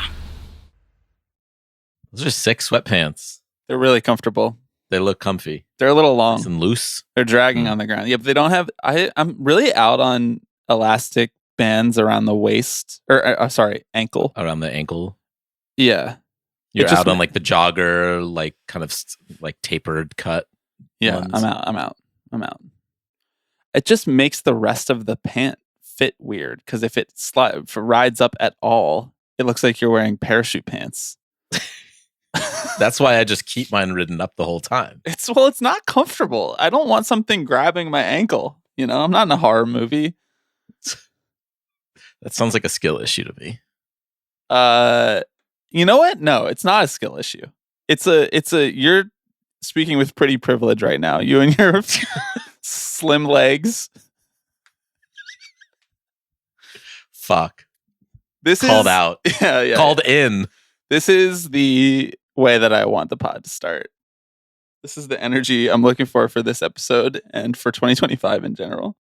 Those are sick sweatpants. They're really comfortable. They look comfy. They're a little long. Nice and loose. They're dragging on the ground. Yeah, but they don't have... I'm really out on elastic bands around the waist. Or, ankle. Around the ankle? Yeah. You're out on like the jogger, like kind of like tapered cut. Yeah, ones. I'm out. It just makes the rest of the pant fit weird because if it rides up at all, it looks like you're wearing parachute pants. That's why I just keep mine ridden up the whole time. It's not comfortable. I don't want something grabbing my ankle. You know, I'm not in a horror movie. That sounds like a skill issue to me. You know what? No, it's not a skill issue. It's a you're speaking with pretty privilege right now. You and your slim legs. Fuck. This Called is out. Yeah. Called in. This is the way that I want the pod to start. This is the energy I'm looking for this episode and for 2025 in general.